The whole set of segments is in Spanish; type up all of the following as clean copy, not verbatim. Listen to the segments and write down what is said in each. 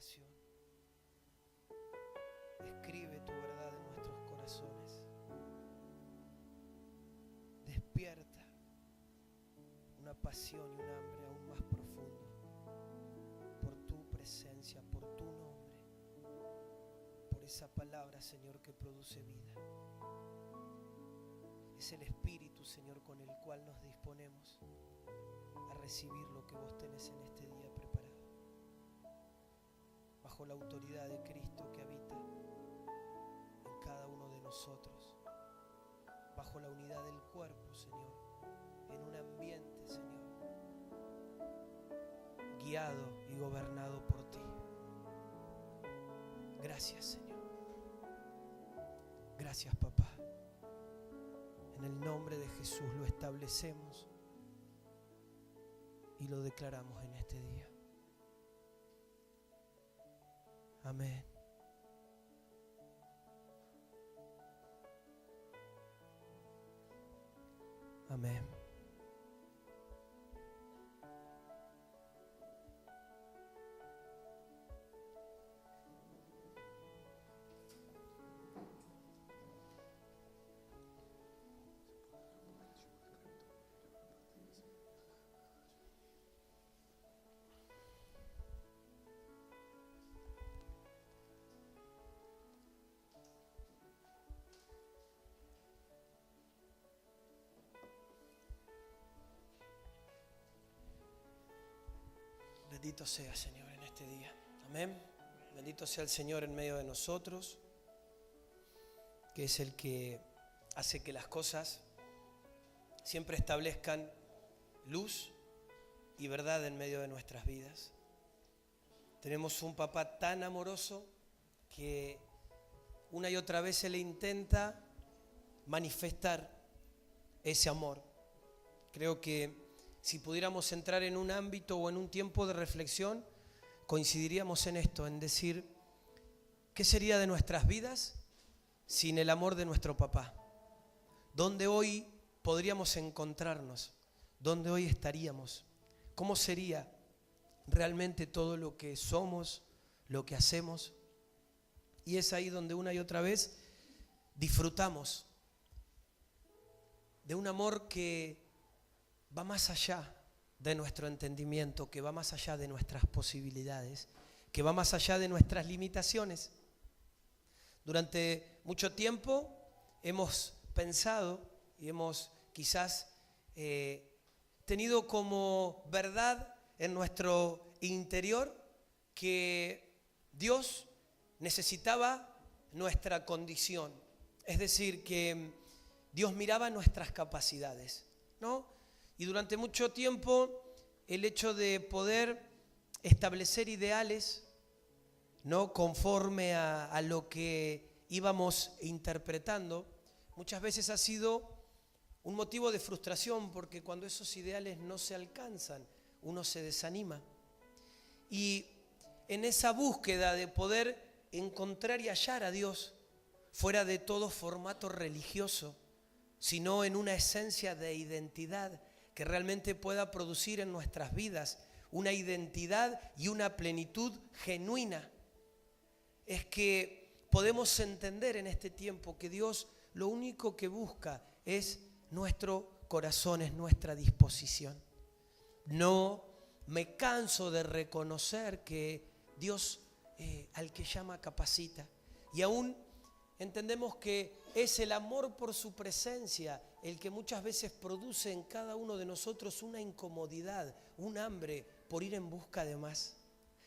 oración. Escribe tu verdad en nuestros corazones. Despierta una pasión y un hambre aún más profundo por tu presencia, por tu nombre, por esa palabra, Señor, que produce vida. Es el Espíritu, Señor, con el cual nos disponemos a recibir lo que vos tenés en este día preparado. Bajo la autoridad de Cristo que habita en cada uno de nosotros. Bajo la unidad del cuerpo, Señor. En un ambiente, Señor, guiado y gobernado por ti. Gracias, Señor. Gracias, papá. En el nombre de Jesús lo establecemos y lo declaramos en este día. Amén. Amén. Bendito sea, Señor, en este día. Amén. Bendito sea el Señor en medio de nosotros, que es el que hace que las cosas siempre establezcan luz y verdad en medio de nuestras vidas. Tenemos un papá tan amoroso que una y otra vez se le intenta manifestar ese amor. Creo que si pudiéramos entrar en un ámbito o en un tiempo de reflexión, coincidiríamos en esto, en decir, ¿qué sería de nuestras vidas sin el amor de nuestro papá? ¿Dónde hoy podríamos encontrarnos? ¿Dónde hoy estaríamos? ¿Cómo sería realmente todo lo que somos, lo que hacemos? Y es ahí donde una y otra vez disfrutamos de un amor que va más allá de nuestro entendimiento, que va más allá de nuestras posibilidades, que va más allá de nuestras limitaciones. Durante mucho tiempo hemos pensado y hemos quizás tenido como verdad en nuestro interior que Dios necesitaba nuestra condición, es decir, que Dios miraba nuestras capacidades, ¿no? Y durante mucho tiempo el hecho de poder establecer ideales, ¿no?, conforme a lo que íbamos interpretando, muchas veces ha sido un motivo de frustración, porque cuando esos ideales no se alcanzan, uno se desanima. Y en esa búsqueda de poder encontrar y hallar a Dios fuera de todo formato religioso, sino en una esencia de identidad que realmente pueda producir en nuestras vidas una identidad y una plenitud genuina, es que podemos entender en este tiempo que Dios lo único que busca es nuestro corazón, es nuestra disposición. No me canso de reconocer que Dios al que llama capacita, y aún entendemos que es el amor por su presencia el que muchas veces produce en cada uno de nosotros una incomodidad, un hambre por ir en busca de más.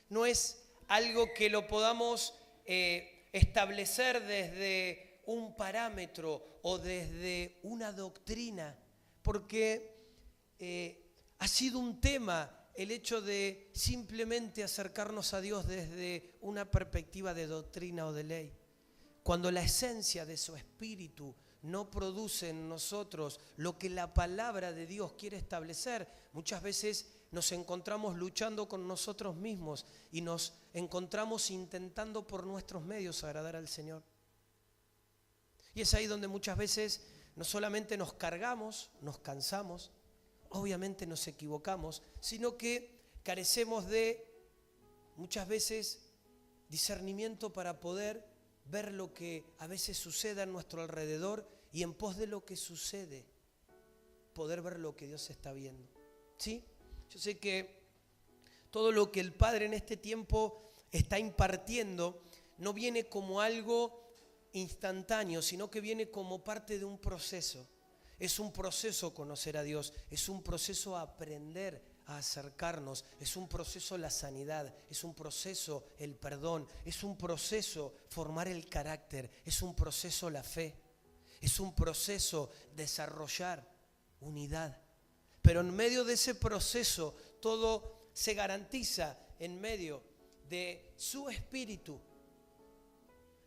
No es algo que lo podamos establecer desde un parámetro o desde una doctrina, porque ha sido un tema el hecho de simplemente acercarnos a Dios desde una perspectiva de doctrina o de ley. Cuando la esencia de su espíritu no produce en nosotros lo que la palabra de Dios quiere establecer, muchas veces nos encontramos luchando con nosotros mismos y nos encontramos intentando por nuestros medios agradar al Señor. Y es ahí donde muchas veces no solamente nos cargamos, nos cansamos, obviamente nos equivocamos, sino que carecemos de muchas veces discernimiento para poder ver lo que a veces sucede a nuestro alrededor y en pos de lo que sucede, poder ver lo que Dios está viendo. ¿Sí? Yo sé que todo lo que el Padre en este tiempo está impartiendo no viene como algo instantáneo, sino que viene como parte de un proceso. Es un proceso conocer a Dios, es un proceso aprender a acercarnos, es un proceso la sanidad, es un proceso el perdón, es un proceso formar el carácter, es un proceso la fe, es un proceso desarrollar unidad. Pero en medio de ese proceso todo se garantiza en medio de su Espíritu,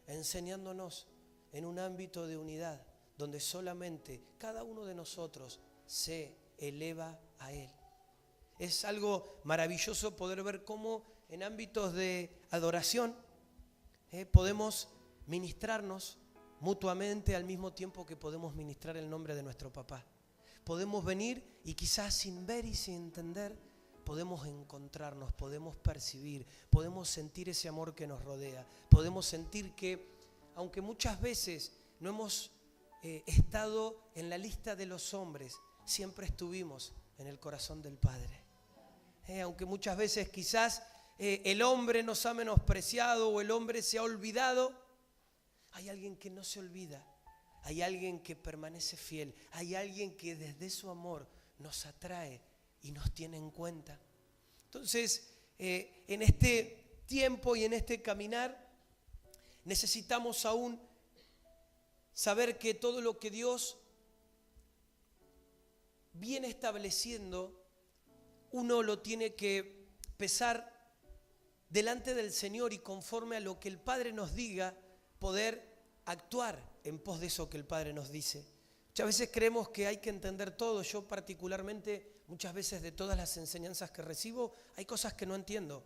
enseñándonos en un ámbito de unidad donde solamente cada uno de nosotros se eleva a Él. Es algo maravilloso poder ver cómo en ámbitos de adoración podemos ministrarnos mutuamente al mismo tiempo que podemos ministrar el nombre de nuestro papá. Podemos venir y quizás sin ver y sin entender podemos encontrarnos, podemos percibir, podemos sentir ese amor que nos rodea, podemos sentir que aunque muchas veces no hemos estado en la lista de los hombres, siempre estuvimos en el corazón del Padre. Aunque muchas veces quizás el hombre nos ha menospreciado o el hombre se ha olvidado, hay alguien que no se olvida, hay alguien que permanece fiel, hay alguien que desde su amor nos atrae y nos tiene en cuenta. Entonces, en este tiempo y en este caminar, necesitamos aún saber que todo lo que Dios viene estableciendo, uno lo tiene que pesar delante del Señor y conforme a lo que el Padre nos diga, poder actuar en pos de eso que el Padre nos dice. Muchas veces creemos que hay que entender todo. Yo particularmente, muchas veces de todas las enseñanzas que recibo, hay cosas que no entiendo.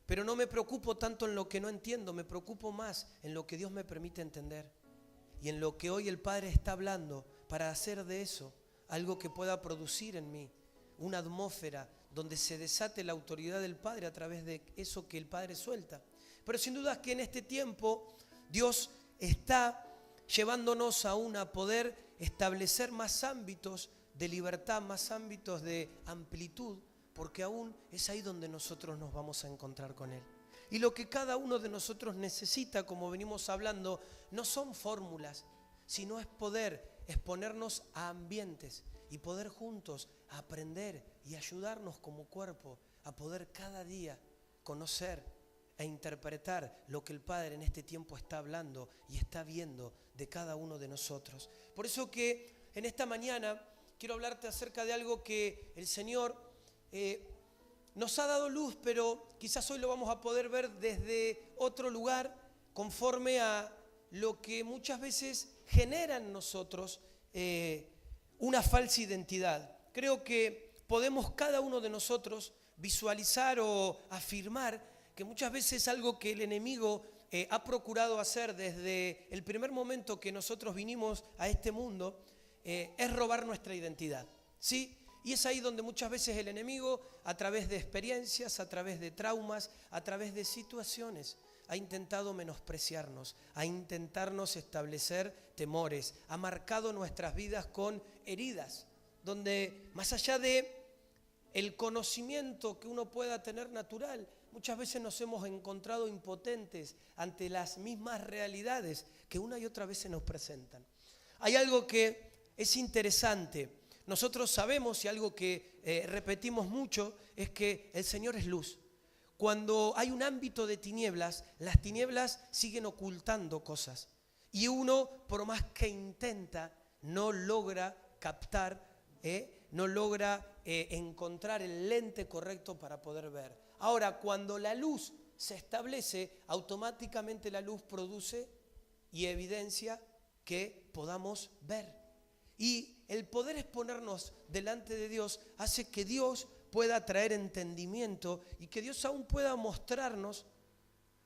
Pero no me preocupo tanto en lo que no entiendo, me preocupo más en lo que Dios me permite entender. Y en lo que hoy el Padre está hablando para hacer de eso algo que pueda producir en mí una atmósfera donde se desate la autoridad del Padre a través de eso que el Padre suelta. Pero sin duda es que en este tiempo Dios está llevándonos aún a poder establecer más ámbitos de libertad, más ámbitos de amplitud, porque aún es ahí donde nosotros nos vamos a encontrar con Él. Y lo que cada uno de nosotros necesita, como venimos hablando, no son fórmulas, sino es poder exponernos a ambientes y poder juntos aprender y ayudarnos como cuerpo a poder cada día conocer e interpretar lo que el Padre en este tiempo está hablando y está viendo de cada uno de nosotros. Por eso que en esta mañana quiero hablarte acerca de algo que el Señor nos ha dado luz, pero quizás hoy lo vamos a poder ver desde otro lugar, conforme a lo que muchas veces genera en nosotros una falsa identidad. Creo que podemos cada uno de nosotros visualizar o afirmar que muchas veces algo que el enemigo ha procurado hacer desde el primer momento que nosotros vinimos a este mundo es robar nuestra identidad, ¿sí? Y es ahí donde muchas veces el enemigo, a través de experiencias, a través de traumas, a través de situaciones, ha intentado menospreciarnos, ha intentarnos establecer temores, ha marcado nuestras vidas con heridas, donde más allá de el conocimiento que uno pueda tener natural, muchas veces nos hemos encontrado impotentes ante las mismas realidades que una y otra vez se nos presentan. Hay algo que es interesante. Nosotros sabemos, y algo que repetimos mucho, es que el Señor es luz. Cuando hay un ámbito de tinieblas, las tinieblas siguen ocultando cosas. Y uno, por más que intenta, no logra captar, no logra encontrar el lente correcto para poder ver. Ahora, cuando la luz se establece, automáticamente la luz produce y evidencia que podamos ver. Y el poder exponernos delante de Dios hace que Dios pueda traer entendimiento y que Dios aún pueda mostrarnos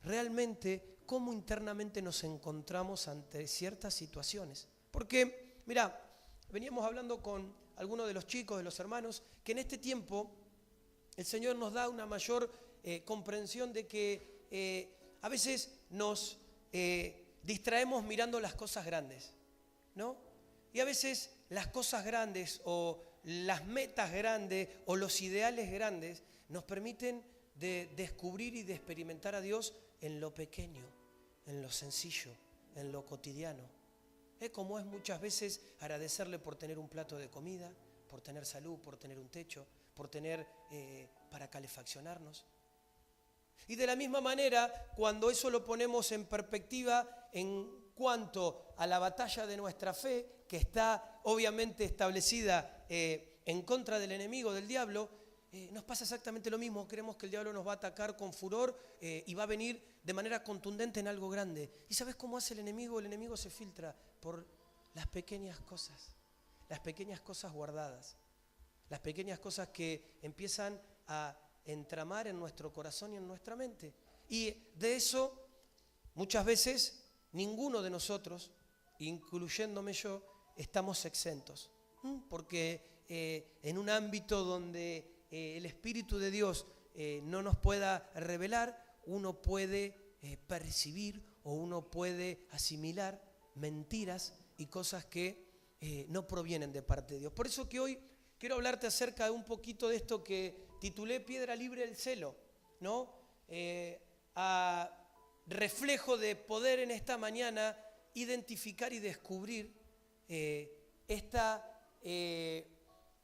realmente cómo internamente nos encontramos ante ciertas situaciones. Porque, mira, veníamos hablando con algunos de los chicos, de los hermanos, que en este tiempo el Señor nos da una mayor comprensión de que a veces nos distraemos mirando las cosas grandes, ¿no? Y a veces las cosas grandes o las metas grandes o los ideales grandes nos permiten de descubrir y de experimentar a Dios en lo pequeño, en lo sencillo, en lo cotidiano. Como es muchas veces agradecerle por tener un plato de comida, por tener salud, por tener un techo, por tener para calefaccionarnos. Y de la misma manera, cuando eso lo ponemos en perspectiva en cuanto a la batalla de nuestra fe, que está obviamente establecida en contra del enemigo, del diablo, nos pasa exactamente lo mismo. Creemos que el diablo nos va a atacar con furor y va a venir de manera contundente en algo grande. ¿Y sabes cómo hace el enemigo? El enemigo se filtra por las pequeñas cosas guardadas, las pequeñas cosas que empiezan a entramar en nuestro corazón y en nuestra mente. Y de eso muchas veces ninguno de nosotros, incluyéndome yo, estamos exentos. Porque en un ámbito donde el Espíritu de Dios no nos pueda revelar, uno puede percibir o uno puede asimilar mentiras y cosas que no provienen de parte de Dios. Por eso que hoy quiero hablarte acerca de un poquito de esto que titulé Piedra Libre del Celo, ¿no? A reflejo de poder en esta mañana identificar y descubrir esta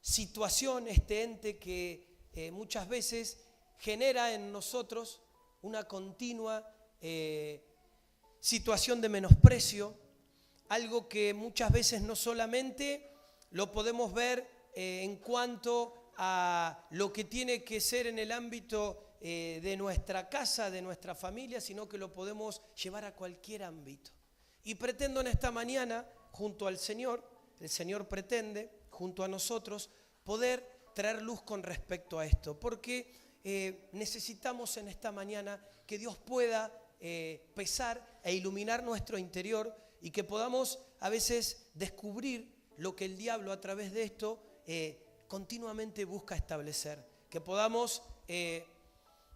situación, este ente que muchas veces genera en nosotros una continua situación de menosprecio, algo que muchas veces no solamente lo podemos ver en cuanto a lo que tiene que ser en el ámbito de nuestra casa, de nuestra familia, sino que lo podemos llevar a cualquier ámbito. Y pretendo en esta mañana, junto al Señor, el Señor pretende, junto a nosotros, poder traer luz con respecto a esto, porque necesitamos en esta mañana que Dios pueda pesar e iluminar nuestro interior y que podamos a veces descubrir lo que el diablo a través de esto continuamente busca establecer, que podamos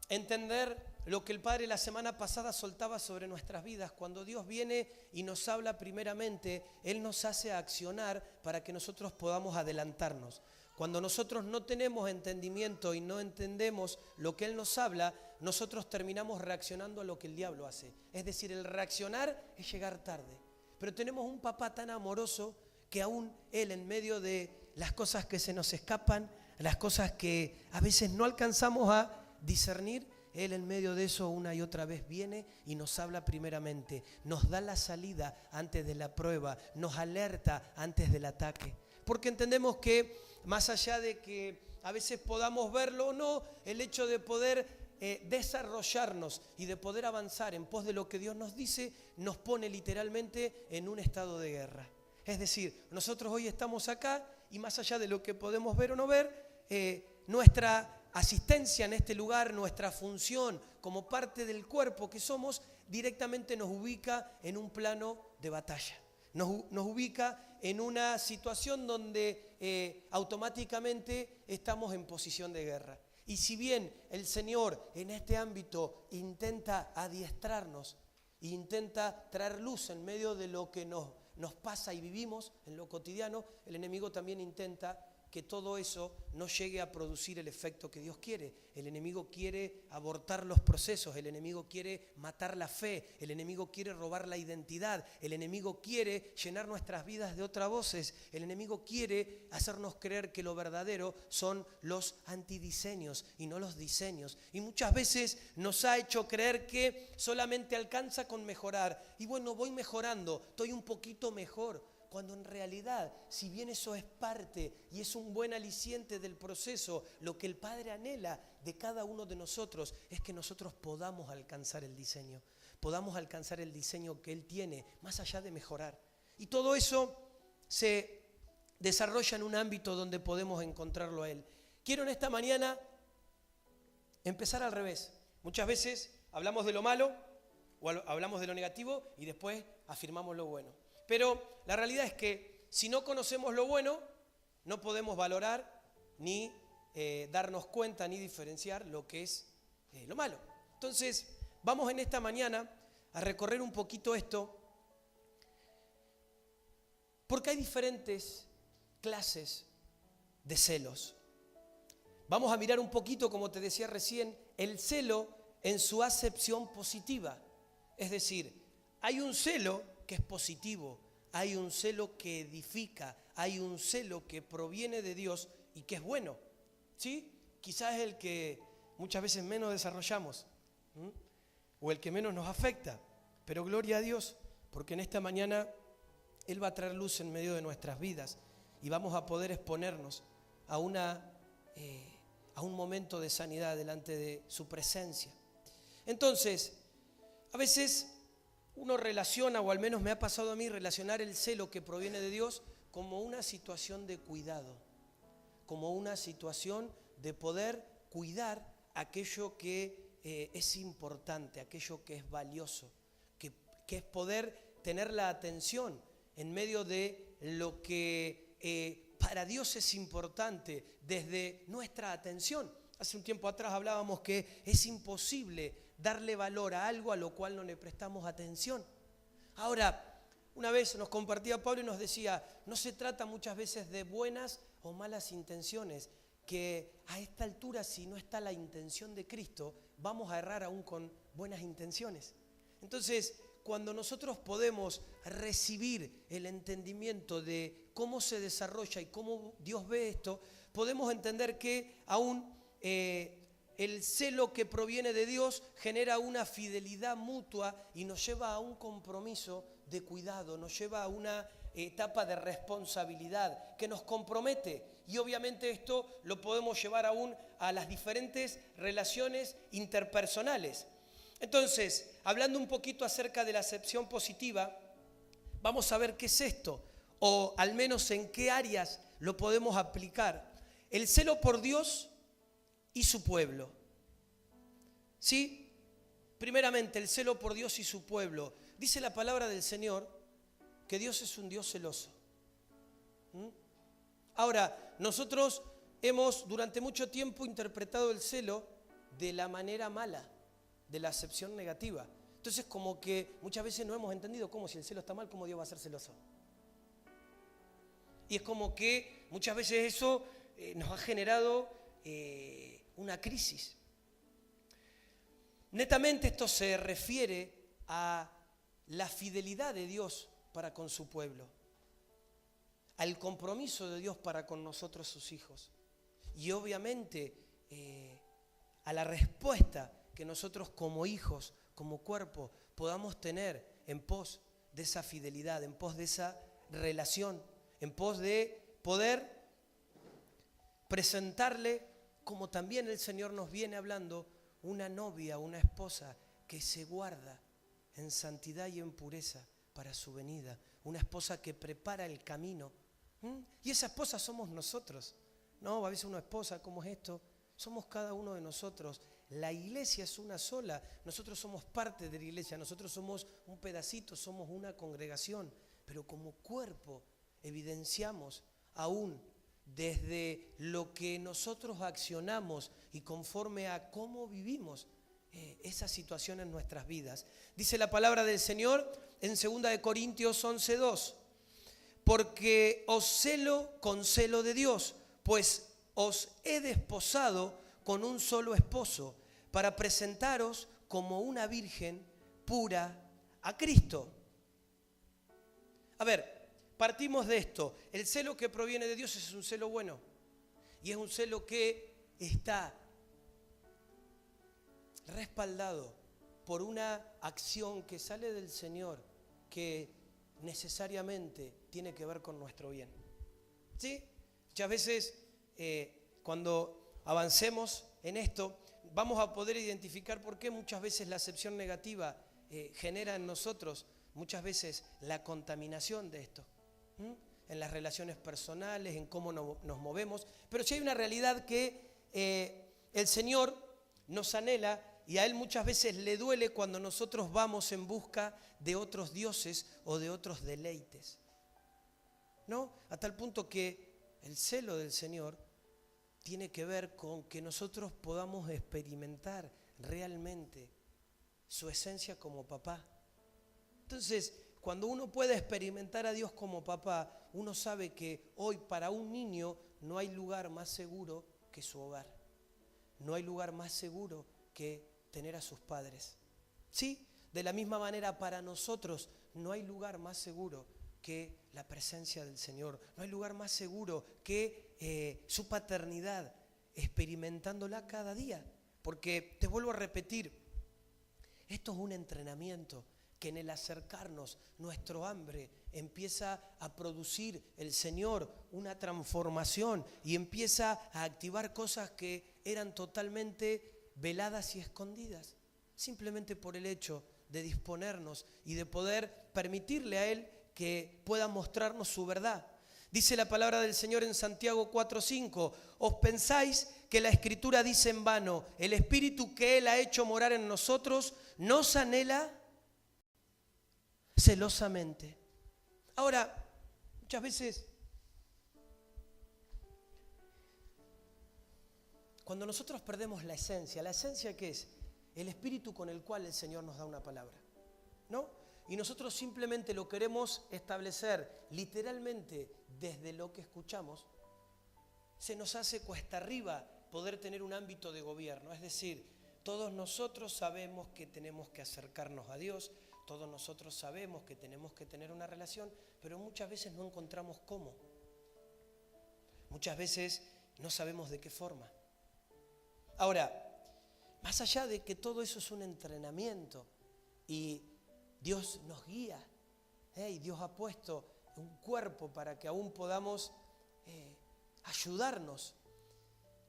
entender lo que el Padre la semana pasada soltaba sobre nuestras vidas. Cuando Dios viene y nos habla primeramente, Él nos hace accionar para que nosotros podamos adelantarnos. Cuando nosotros no tenemos entendimiento y no entendemos lo que Él nos habla, nosotros terminamos reaccionando a lo que el diablo hace. Es decir, el reaccionar es llegar tarde. Pero tenemos un papá tan amoroso que aún Él, en medio de las cosas que se nos escapan, las cosas que a veces no alcanzamos a discernir, Él en medio de eso una y otra vez viene y nos habla primeramente, nos da la salida antes de la prueba, nos alerta antes del ataque. Porque entendemos que más allá de que a veces podamos verlo o no, el hecho de poder desarrollarnos y de poder avanzar en pos de lo que Dios nos dice, nos pone literalmente en un estado de guerra. Es decir, nosotros hoy estamos acá y más allá de lo que podemos ver o no ver, nuestra asistencia en este lugar, nuestra función como parte del cuerpo que somos, directamente nos ubica en un plano de batalla. Nos ubica en una situación donde automáticamente estamos en posición de guerra. Y si bien el Señor en este ámbito intenta adiestrarnos, intenta traer luz en medio de lo que nos pasa y vivimos en lo cotidiano, el enemigo también intenta que todo eso no llegue a producir el efecto que Dios quiere. El enemigo quiere abortar los procesos, el enemigo quiere matar la fe, el enemigo quiere robar la identidad, el enemigo quiere llenar nuestras vidas de otras voces, el enemigo quiere hacernos creer que lo verdadero son los antidiseños y no los diseños. Y muchas veces nos ha hecho creer que solamente alcanza con mejorar. Y bueno, voy mejorando, estoy un poquito mejor. Cuando en realidad, si bien eso es parte y es un buen aliciente del proceso, lo que el Padre anhela de cada uno de nosotros es que nosotros podamos alcanzar el diseño que Él tiene, más allá de mejorar. Y todo eso se desarrolla en un ámbito donde podemos encontrarlo a Él. Quiero en esta mañana empezar al revés. Muchas veces hablamos de lo malo o hablamos de lo negativo y después afirmamos lo bueno. Pero la realidad es que si no conocemos lo bueno, no podemos valorar ni darnos cuenta ni diferenciar lo que es lo malo. Entonces, vamos en esta mañana a recorrer un poquito esto, porque hay diferentes clases de celos. Vamos a mirar un poquito, como te decía recién, el celo en su acepción positiva. Es decir, hay un celo que es positivo, hay un celo que edifica, hay un celo que proviene de Dios y que es bueno. ¿Sí? Quizás es el que muchas veces menos desarrollamos, o el que menos nos afecta. Pero gloria a Dios, porque en esta mañana Él va a traer luz en medio de nuestras vidas y vamos a poder exponernos a un momento de sanidad delante de su presencia. Entonces, a veces uno relaciona, o al menos me ha pasado a mí, relacionar el celo que proviene de Dios como una situación de cuidado, como una situación de poder cuidar aquello que es importante, aquello que es valioso, que es poder tener la atención en medio de lo que para Dios es importante desde nuestra atención. Hace un tiempo atrás hablábamos que es imposible darle valor a algo a lo cual no le prestamos atención. Ahora, una vez nos compartía Pablo y nos decía, no se trata muchas veces de buenas o malas intenciones, que a esta altura, si no está la intención de Cristo, vamos a errar aún con buenas intenciones. Entonces, cuando nosotros podemos recibir el entendimiento de cómo se desarrolla y cómo Dios ve esto, podemos entender que aún el celo que proviene de Dios genera una fidelidad mutua y nos lleva a un compromiso de cuidado, nos lleva a una etapa de responsabilidad que nos compromete. Y obviamente esto lo podemos llevar aún a las diferentes relaciones interpersonales. Entonces, hablando un poquito acerca de la acepción positiva, vamos a ver qué es esto, o al menos en qué áreas lo podemos aplicar. El celo por Dios y su pueblo. ¿Sí? Primeramente, el celo por Dios y su pueblo. Dice la palabra del Señor que Dios es un Dios celoso. Ahora, nosotros hemos durante mucho tiempo interpretado el celo de la manera mala, de la acepción negativa. Entonces, como que muchas veces no hemos entendido cómo, si el celo está mal, cómo Dios va a ser celoso. Y es como que muchas veces eso nos ha generado una crisis. Netamente esto se refiere a la fidelidad de Dios para con su pueblo, al compromiso de Dios para con nosotros sus hijos y obviamente a la respuesta que nosotros como hijos, como cuerpo, podamos tener en pos de esa fidelidad, en pos de esa relación, en pos de poder presentarle, como también el Señor nos viene hablando, una novia, una esposa que se guarda en santidad y en pureza para su venida, una esposa que prepara el camino. Y esa esposa somos nosotros. No, a veces una esposa, ¿cómo es esto? Somos cada uno de nosotros. La iglesia es una sola. Nosotros somos parte de la iglesia. Nosotros somos un pedacito, somos una congregación. Pero como cuerpo evidenciamos aún desde lo que nosotros accionamos y conforme a cómo vivimos esa situación en nuestras vidas. Dice la palabra del Señor en 2 Corintios 11:2. Porque os celo con celo de Dios, pues os he desposado con un solo esposo, para presentaros como una virgen pura a Cristo. A ver, partimos de esto. El celo que proviene de Dios es un celo bueno. Y es un celo que está respaldado por una acción que sale del Señor, que necesariamente tiene que ver con nuestro bien. ¿Sí? Muchas veces cuando avancemos en esto vamos a poder identificar por qué muchas veces la acepción negativa genera en nosotros muchas veces la contaminación de esto, en las relaciones personales, en cómo nos movemos. Pero sí hay una realidad que el Señor nos anhela y a Él muchas veces le duele cuando nosotros vamos en busca de otros dioses o de otros deleites, ¿no? A tal punto que el celo del Señor tiene que ver con que nosotros podamos experimentar realmente su esencia como papá. Entonces, cuando uno puede experimentar a Dios como papá, uno sabe que hoy para un niño no hay lugar más seguro que su hogar. No hay lugar más seguro que tener a sus padres. Sí, de la misma manera para nosotros no hay lugar más seguro que la presencia del Señor. No hay lugar más seguro que su paternidad, experimentándola cada día. Porque te vuelvo a repetir, esto es un entrenamiento que en el acercarnos nuestro hambre empieza a producir el Señor una transformación y empieza a activar cosas que eran totalmente veladas y escondidas, simplemente por el hecho de disponernos y de poder permitirle a Él que pueda mostrarnos su verdad. Dice la palabra del Señor en Santiago 4:5, ¿os pensáis que la Escritura dice en vano, el Espíritu que Él ha hecho morar en nosotros nos anhela celosamente? Ahora, muchas veces, cuando nosotros perdemos ¿la esencia qué es? El espíritu con el cual el Señor nos da una palabra, ¿no? Y nosotros simplemente lo queremos establecer literalmente desde lo que escuchamos, se nos hace cuesta arriba poder tener un ámbito de gobierno. Es decir, todos nosotros sabemos que tenemos que acercarnos a Dios, todos nosotros sabemos que tenemos que tener una relación, pero muchas veces no encontramos cómo. Muchas veces no sabemos de qué forma. Ahora, más allá de que todo eso es un entrenamiento y Dios nos guía, y Dios ha puesto un cuerpo para que aún podamos ayudarnos.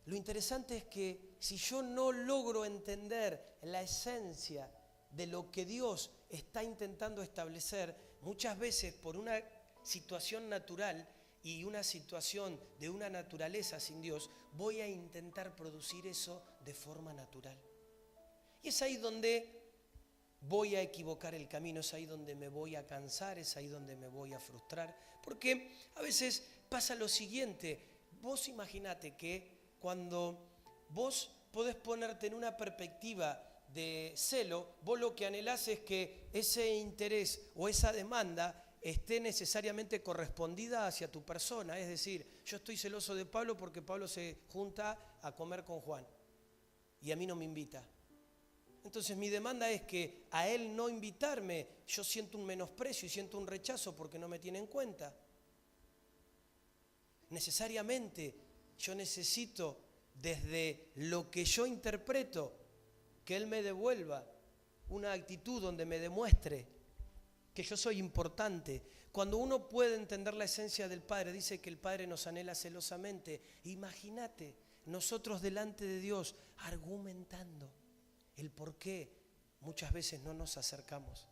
Lo interesante es que si yo no logro entender la esencia de lo que Dios está intentando establecer, muchas veces por una situación natural y una situación de una naturaleza sin Dios, voy a intentar producir eso de forma natural. Y es ahí donde voy a equivocar el camino, es ahí donde me voy a cansar, es ahí donde me voy a frustrar, porque a veces pasa lo siguiente, vos imaginate que cuando vos podés ponerte en una perspectiva de celo, vos lo que anhelás es que ese interés o esa demanda esté necesariamente correspondida hacia tu persona, es decir, yo estoy celoso de Pablo porque Pablo se junta a comer con Juan y a mí no me invita. Entonces mi demanda es que a él no invitarme, yo siento un menosprecio y siento un rechazo porque no me tiene en cuenta. Necesariamente yo necesito desde lo que yo interpreto que él me devuelva una actitud donde me demuestre que yo soy importante. Cuando uno puede entender la esencia del Padre, dice que el Padre nos anhela celosamente. Imagínate, nosotros delante de Dios argumentando el por qué muchas veces no nos acercamos.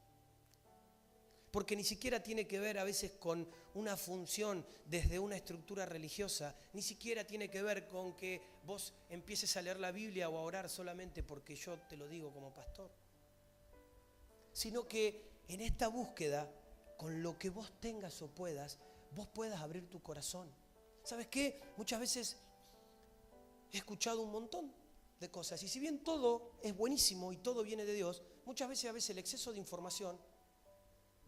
Porque ni siquiera tiene que ver a veces con una función desde una estructura religiosa, ni siquiera tiene que ver con que vos empieces a leer la Biblia o a orar solamente porque yo te lo digo como pastor, sino que en esta búsqueda, con lo que vos tengas o puedas, vos puedas abrir tu corazón. ¿Sabes qué? Muchas veces he escuchado un montón de cosas y si bien todo es buenísimo y todo viene de Dios, muchas veces el exceso de información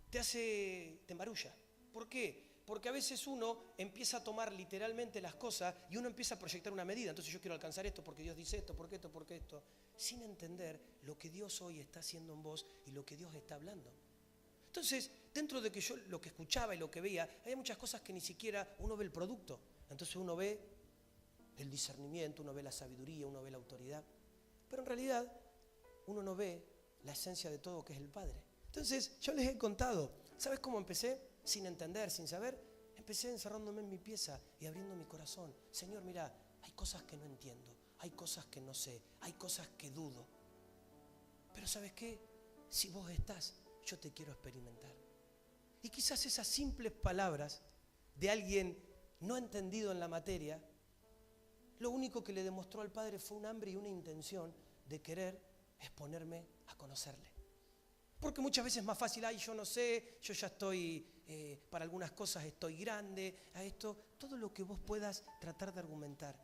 te embarulla. ¿Por qué? Porque a veces uno empieza a tomar literalmente las cosas y uno empieza a proyectar una medida. Entonces yo quiero alcanzar esto porque Dios dice esto, porque esto, sin entender lo que Dios hoy está haciendo en vos y lo que Dios está hablando. Entonces, dentro de que yo lo que escuchaba y lo que veía, hay muchas cosas que ni siquiera uno ve el producto. Entonces uno ve el discernimiento, uno ve la sabiduría, uno ve la autoridad. Pero en realidad uno no ve la esencia de todo que es el Padre. Entonces, yo les he contado, ¿sabes cómo empecé? Sin entender, sin saber. Empecé encerrándome en mi pieza y abriendo mi corazón. Señor, mira, hay cosas que no entiendo, hay cosas que no sé, hay cosas que dudo. Pero ¿sabes qué? Si vos estás, yo te quiero experimentar. Y quizás esas simples palabras de alguien no entendido en la materia, lo único que le demostró al Padre fue un hambre y una intención de querer exponerme a conocerle. Porque muchas veces es más fácil, yo no sé, yo ya estoy, para algunas cosas estoy grande, a esto, todo lo que vos puedas tratar de argumentar.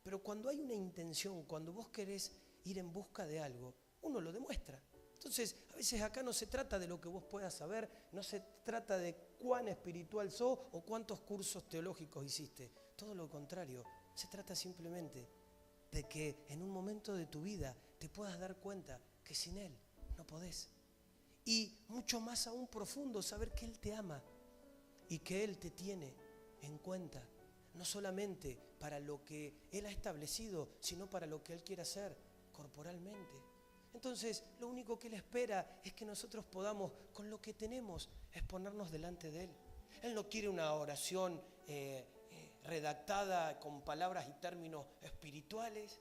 Pero cuando hay una intención, cuando vos querés ir en busca de algo, uno lo demuestra. Entonces, a veces acá no se trata de lo que vos puedas saber, no se trata de cuán espiritual sos o cuántos cursos teológicos hiciste. Todo lo contrario, se trata simplemente de que en un momento de tu vida te puedas dar cuenta que sin Él no podés. Y mucho más aún profundo, saber que Él te ama y que Él te tiene en cuenta, no solamente para lo que Él ha establecido, sino para lo que Él quiere hacer corporalmente. Entonces, lo único que Él espera es que nosotros podamos, con lo que tenemos, exponernos delante de Él. Él no quiere una oración redactada con palabras y términos espirituales.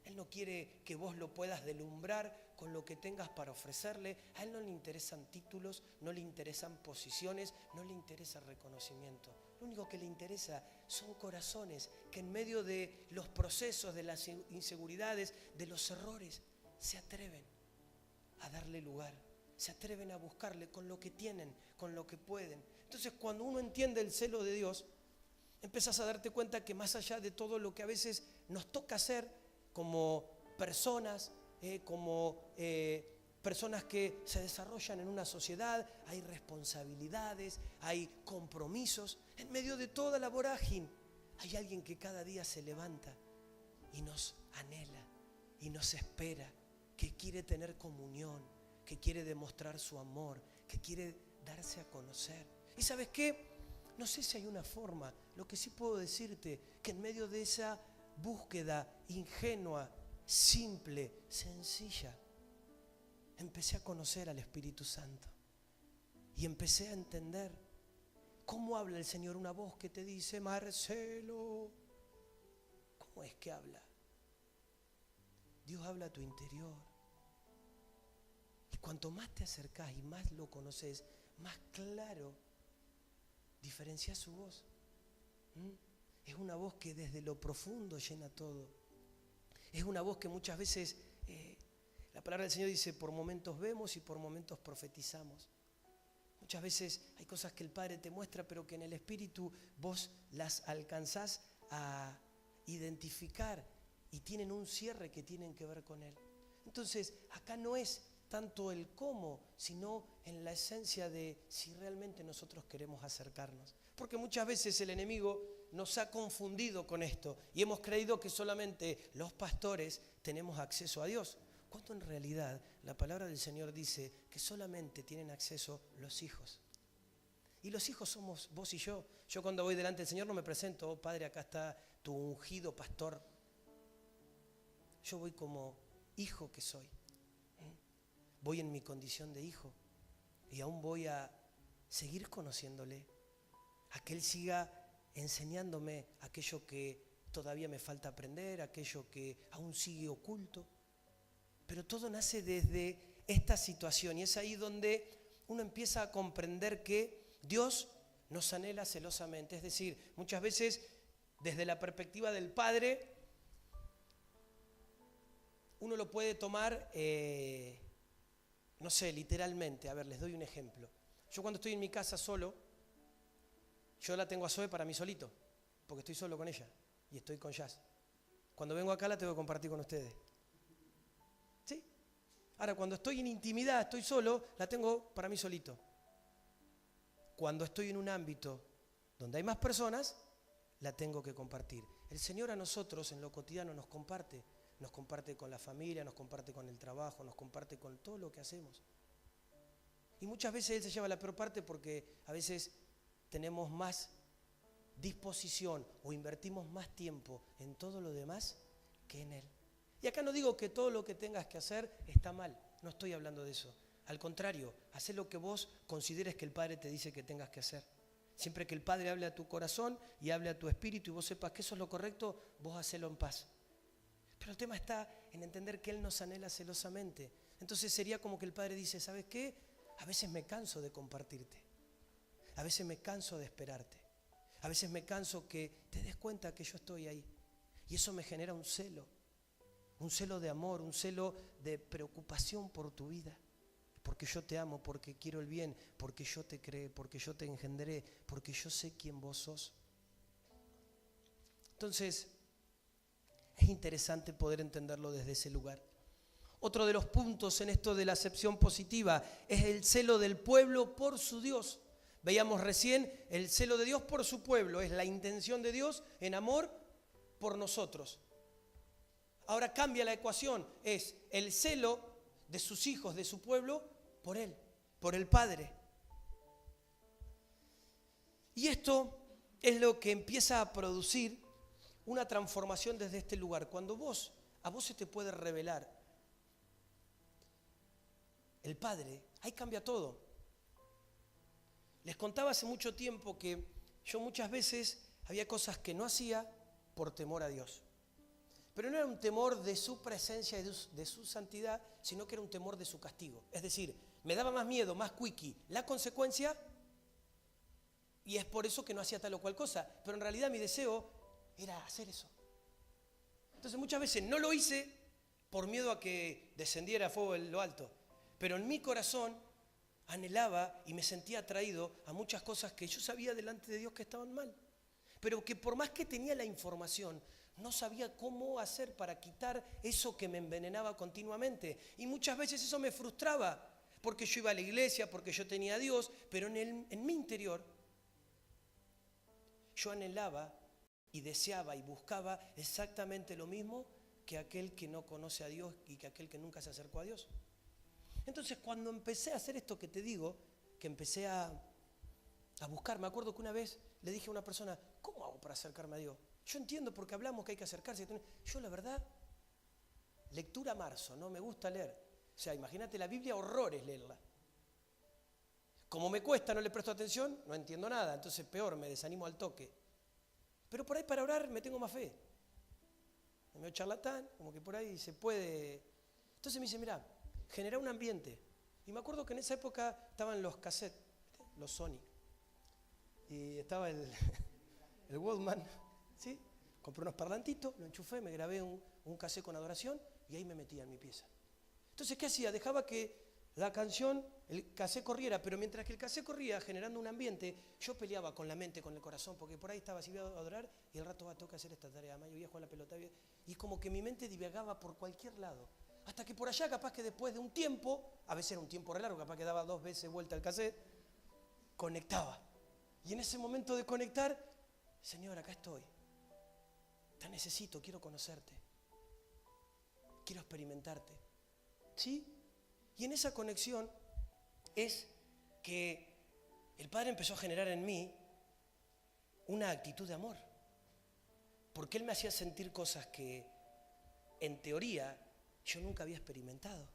Él no quiere que vos lo puedas deslumbrar con lo que tengas para ofrecerle. A Él no le interesan títulos, no le interesan posiciones, no le interesa reconocimiento. Lo único que le interesa son corazones que en medio de los procesos, de las inseguridades, de los errores, se atreven a darle lugar, se atreven a buscarle con lo que tienen, con lo que pueden. Entonces, cuando uno entiende el celo de Dios, empezás a darte cuenta que más allá de todo lo que a veces nos toca hacer como personas, personas que se desarrollan en una sociedad, hay responsabilidades, hay compromisos. En medio de toda la vorágine, hay alguien que cada día se levanta y nos anhela y nos espera, que quiere tener comunión, que quiere demostrar su amor, que quiere darse a conocer. ¿Y sabes qué? No sé si hay una forma, lo que sí puedo decirte, que en medio de esa búsqueda ingenua, simple, sencilla, empecé a conocer al Espíritu Santo y empecé a entender cómo habla el Señor, una voz que te dice: Marcelo. ¿Cómo es que habla? Dios habla a tu interior. Y cuanto más te acercás y más lo conoces, más claro diferencias su voz. Es una voz que desde lo profundo llena todo. Es una voz que muchas veces, la palabra del Señor dice, por momentos vemos y por momentos profetizamos. Muchas veces hay cosas que el Padre te muestra, pero que en el Espíritu vos las alcanzás a identificar y tienen un cierre que tienen que ver con Él. Entonces, acá no es tanto el cómo, sino en la esencia de si realmente nosotros queremos acercarnos. Porque muchas veces el enemigo nos ha confundido con esto y hemos creído que solamente los pastores tenemos acceso a Dios, cuando en realidad la palabra del Señor dice que solamente tienen acceso los hijos. Y los hijos somos vos y yo. Yo cuando voy delante del Señor no me presento: oh Padre, acá está tu ungido pastor. Yo voy como hijo que soy. Voy en mi condición de hijo y aún voy a seguir conociéndole, a que Él siga enseñándome aquello que todavía me falta aprender, aquello que aún sigue oculto. Pero todo nace desde esta situación y es ahí donde uno empieza a comprender que Dios nos anhela celosamente. Es decir, muchas veces desde la perspectiva del Padre, uno lo puede tomar, no sé, literalmente. A ver, les doy un ejemplo. Yo cuando estoy en mi casa solo, yo la tengo a Zoe para mí solito, porque estoy solo con ella y estoy con Jazz. Cuando vengo acá la tengo que compartir con ustedes. ¿Sí? Ahora, cuando estoy en intimidad, estoy solo, la tengo para mí solito. Cuando estoy en un ámbito donde hay más personas, la tengo que compartir. El Señor a nosotros en lo cotidiano nos comparte con la familia, nos comparte con el trabajo, nos comparte con todo lo que hacemos. Y muchas veces Él se lleva la peor parte porque a veces tenemos más disposición o invertimos más tiempo en todo lo demás que en Él. Y acá no digo que todo lo que tengas que hacer está mal, no estoy hablando de eso. Al contrario, haz lo que vos consideres que el Padre te dice que tengas que hacer. Siempre que el Padre hable a tu corazón y hable a tu espíritu y vos sepas que eso es lo correcto, vos hacelo en paz. Pero el tema está en entender que Él nos anhela celosamente. Entonces sería como que el Padre dice: ¿sabes qué? A veces me canso de compartirte. A veces me canso de esperarte. A veces me canso que te des cuenta que yo estoy ahí. Y eso me genera un celo de amor, un celo de preocupación por tu vida. Porque yo te amo, porque quiero el bien, porque yo te creé, porque yo te engendré, porque yo sé quién vos sos. Entonces, es interesante poder entenderlo desde ese lugar. Otro de los puntos en esto de la acepción positiva es el celo del pueblo por su Dios. Veíamos recién el celo de Dios por su pueblo, es la intención de Dios en amor por nosotros. Ahora cambia la ecuación, es el celo de sus hijos, de su pueblo, por Él, por el Padre. Y esto es lo que empieza a producir una transformación desde este lugar. Cuando a vos se te puede revelar el Padre, ahí cambia todo. Les contaba hace mucho tiempo que yo muchas veces había cosas que no hacía por temor a Dios. Pero no era un temor de su presencia y de su santidad, sino que era un temor de su castigo. Es decir, me daba más miedo, más quickie la consecuencia, y es por eso que no hacía tal o cual cosa. Pero en realidad mi deseo era hacer eso. Entonces muchas veces no lo hice por miedo a que descendiera fuego en lo alto. Pero en mi corazón anhelaba y me sentía atraído a muchas cosas que yo sabía delante de Dios que estaban mal. Pero que por más que tenía la información, no sabía cómo hacer para quitar eso que me envenenaba continuamente. Y muchas veces eso me frustraba, porque yo iba a la iglesia, porque yo tenía a Dios, pero en mi interior yo anhelaba y deseaba y buscaba exactamente lo mismo que aquel que no conoce a Dios y que aquel que nunca se acercó a Dios. Entonces cuando empecé a hacer esto que te digo, que empecé a buscar, me acuerdo que una vez le dije a una persona, ¿cómo hago para acercarme a Dios? Yo entiendo porque hablamos que hay que acercarse. Yo la verdad, lectura marzo, no me gusta leer. O sea, imagínate la Biblia, horrores leerla. Como me cuesta, no le presto atención, no entiendo nada, entonces peor, me desanimo al toque. Pero por ahí para orar me tengo más fe. Me veo charlatán, como que por ahí se puede. Entonces me dice, mirá, genera un ambiente. Y me acuerdo que en esa época estaban los cassettes, los Sony. Y estaba el Walkman, ¿sí? Compré unos parlantitos, lo enchufé, me grabé un cassette con adoración y ahí me metía en mi pieza. Entonces, ¿qué hacía? Dejaba que la canción, el cassette corriera, pero mientras que el cassette corría generando un ambiente, yo peleaba con la mente, con el corazón, porque por ahí estaba así, voy a adorar y el rato tengo que hacer esta tarea, yo voy a jugar la pelota. Y como que mi mente divagaba por cualquier lado. Hasta que por allá, capaz que después de un tiempo, a veces era un tiempo re largo, capaz que daba 2 veces vuelta al cassette, conectaba. Y en ese momento de conectar, Señor, acá estoy. Te necesito, quiero conocerte. Quiero experimentarte. ¿Sí? Y en esa conexión es que el Padre empezó a generar en mí una actitud de amor. Porque Él me hacía sentir cosas que, en teoría, yo nunca había experimentado.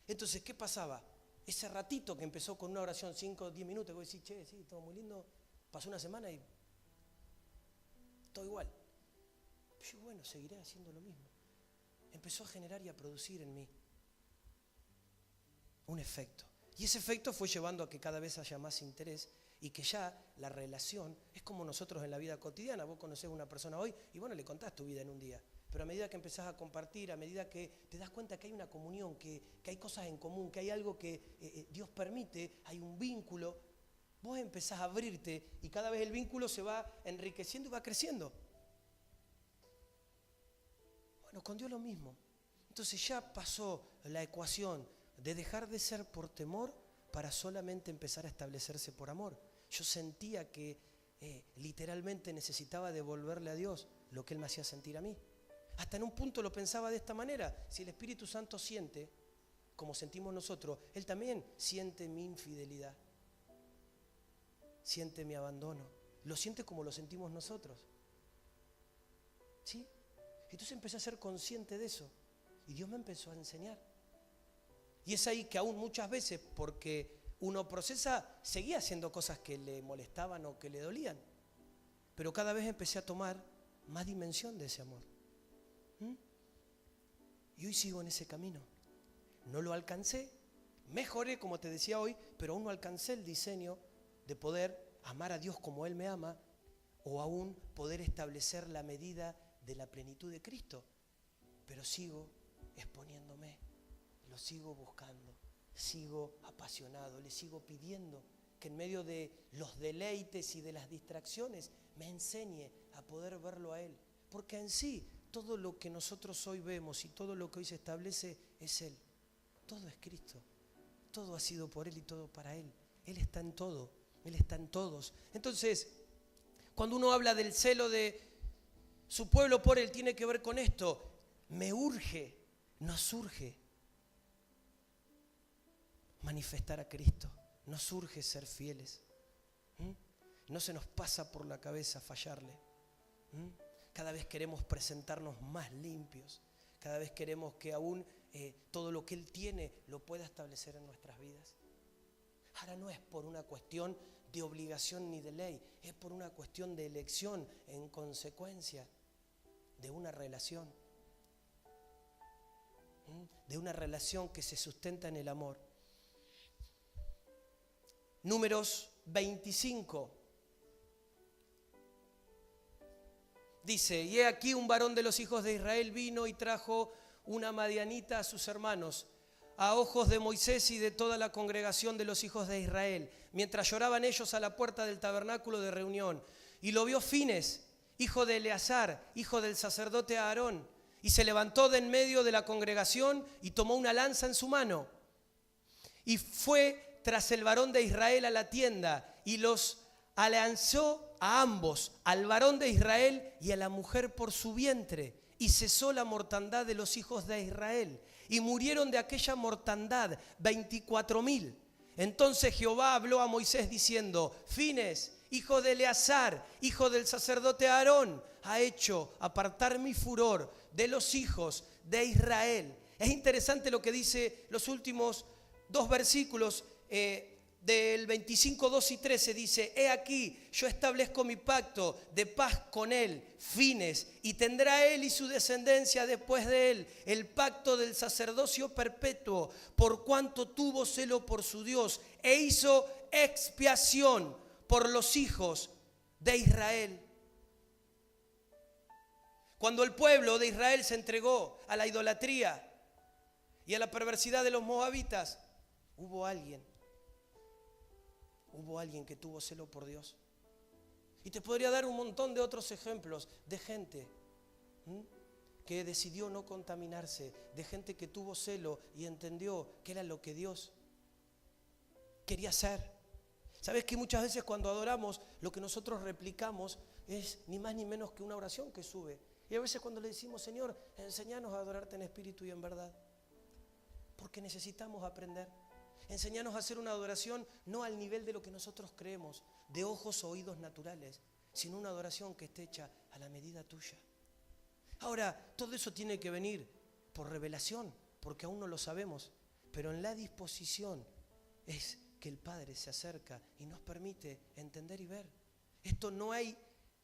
Entonces, ¿qué pasaba? Ese ratito que empezó con una oración 5 o 10 minutos, que vos decís, che, sí, todo muy lindo, pasó una semana y todo igual. Yo, bueno, seguiré haciendo lo mismo. Empezó a generar y a producir en mí un efecto. Y ese efecto fue llevando a que cada vez haya más interés y que ya la relación es como nosotros en la vida cotidiana. Vos conocés a una persona hoy y bueno, le contás tu vida en un día. Pero a medida que empezás a compartir, a medida que te das cuenta que hay una comunión, que hay cosas en común, que hay algo que Dios permite, hay un vínculo, vos empezás a abrirte y cada vez el vínculo se va enriqueciendo y va creciendo. Bueno, con Dios lo mismo. Entonces ya pasó la ecuación de dejar de ser por temor para solamente empezar a establecerse por amor. Yo sentía que literalmente necesitaba devolverle a Dios lo que Él me hacía sentir a mí. Hasta en un punto lo pensaba de esta manera: si el Espíritu Santo siente como sentimos nosotros, Él también siente mi infidelidad, siente mi abandono, lo siente como lo sentimos nosotros. ¿Sí? Entonces empecé a ser consciente de eso y Dios me empezó a enseñar. Y es ahí que aún muchas veces, porque uno procesa, seguía haciendo cosas que le molestaban o que le dolían, pero cada vez empecé a tomar más dimensión de ese amor. Y hoy sigo en ese camino. No lo alcancé, mejoré como te decía hoy, pero aún no alcancé el diseño de poder amar a Dios como Él me ama, o aún poder establecer la medida de la plenitud de Cristo. Pero sigo exponiéndome, lo sigo buscando, sigo apasionado, le sigo pidiendo que en medio de los deleites y de las distracciones me enseñe a poder verlo a Él. Porque en sí todo lo que nosotros hoy vemos y todo lo que hoy se establece es Él. Todo es Cristo. Todo ha sido por Él y todo para Él. Él está en todo. Él está en todos. Entonces, cuando uno habla del celo de su pueblo por Él, tiene que ver con esto. Me urge, nos urge manifestar a Cristo. Nos urge ser fieles. No se nos pasa por la cabeza fallarle. Cada vez queremos presentarnos más limpios. Cada vez queremos que aún todo lo que Él tiene lo pueda establecer en nuestras vidas. Ahora no es por una cuestión de obligación ni de ley, es por una cuestión de elección en consecuencia de una relación. De una relación que se sustenta en el amor. Números 25. Dice, y he aquí un varón de los hijos de Israel vino y trajo una madianita a sus hermanos, a ojos de Moisés y de toda la congregación de los hijos de Israel, mientras lloraban ellos a la puerta del tabernáculo de reunión. Y lo vio Fines, hijo de Eleazar, hijo del sacerdote Aarón, y se levantó de en medio de la congregación y tomó una lanza en su mano. Y fue tras el varón de Israel a la tienda y los alanzó a ambos, al varón de Israel y a la mujer por su vientre, y cesó la mortandad de los hijos de Israel. Y murieron de aquella mortandad 24,000. Entonces Jehová habló a Moisés diciendo, Fines, hijo de Eleazar, hijo del sacerdote Aarón, ha hecho apartar mi furor de los hijos de Israel. Es interesante lo que dice los últimos dos versículos del 25, 2 y 13. Dice, he aquí, yo establezco mi pacto de paz con él, Fines, y tendrá él y su descendencia después de él el pacto del sacerdocio perpetuo, por cuanto tuvo celo por su Dios e hizo expiación por los hijos de Israel. Cuando el pueblo de Israel se entregó a la idolatría y a la perversidad de los moabitas, hubo alguien que tuvo celo por Dios. Y te podría dar un montón de otros ejemplos de gente que decidió no contaminarse, de gente que tuvo celo y entendió que era lo que Dios quería hacer. ¿Sabes que muchas veces cuando adoramos lo que nosotros replicamos es ni más ni menos que una oración que sube? Y a veces cuando le decimos, Señor, enséñanos a adorarte en espíritu y en verdad, porque necesitamos aprender. Enséñanos a hacer una adoración no al nivel de lo que nosotros creemos, de ojos o oídos naturales, sino una adoración que esté hecha a la medida tuya. Ahora, todo eso tiene que venir por revelación, porque aún no lo sabemos, pero en la disposición es que el Padre se acerca y nos permite entender y ver. Esto no hay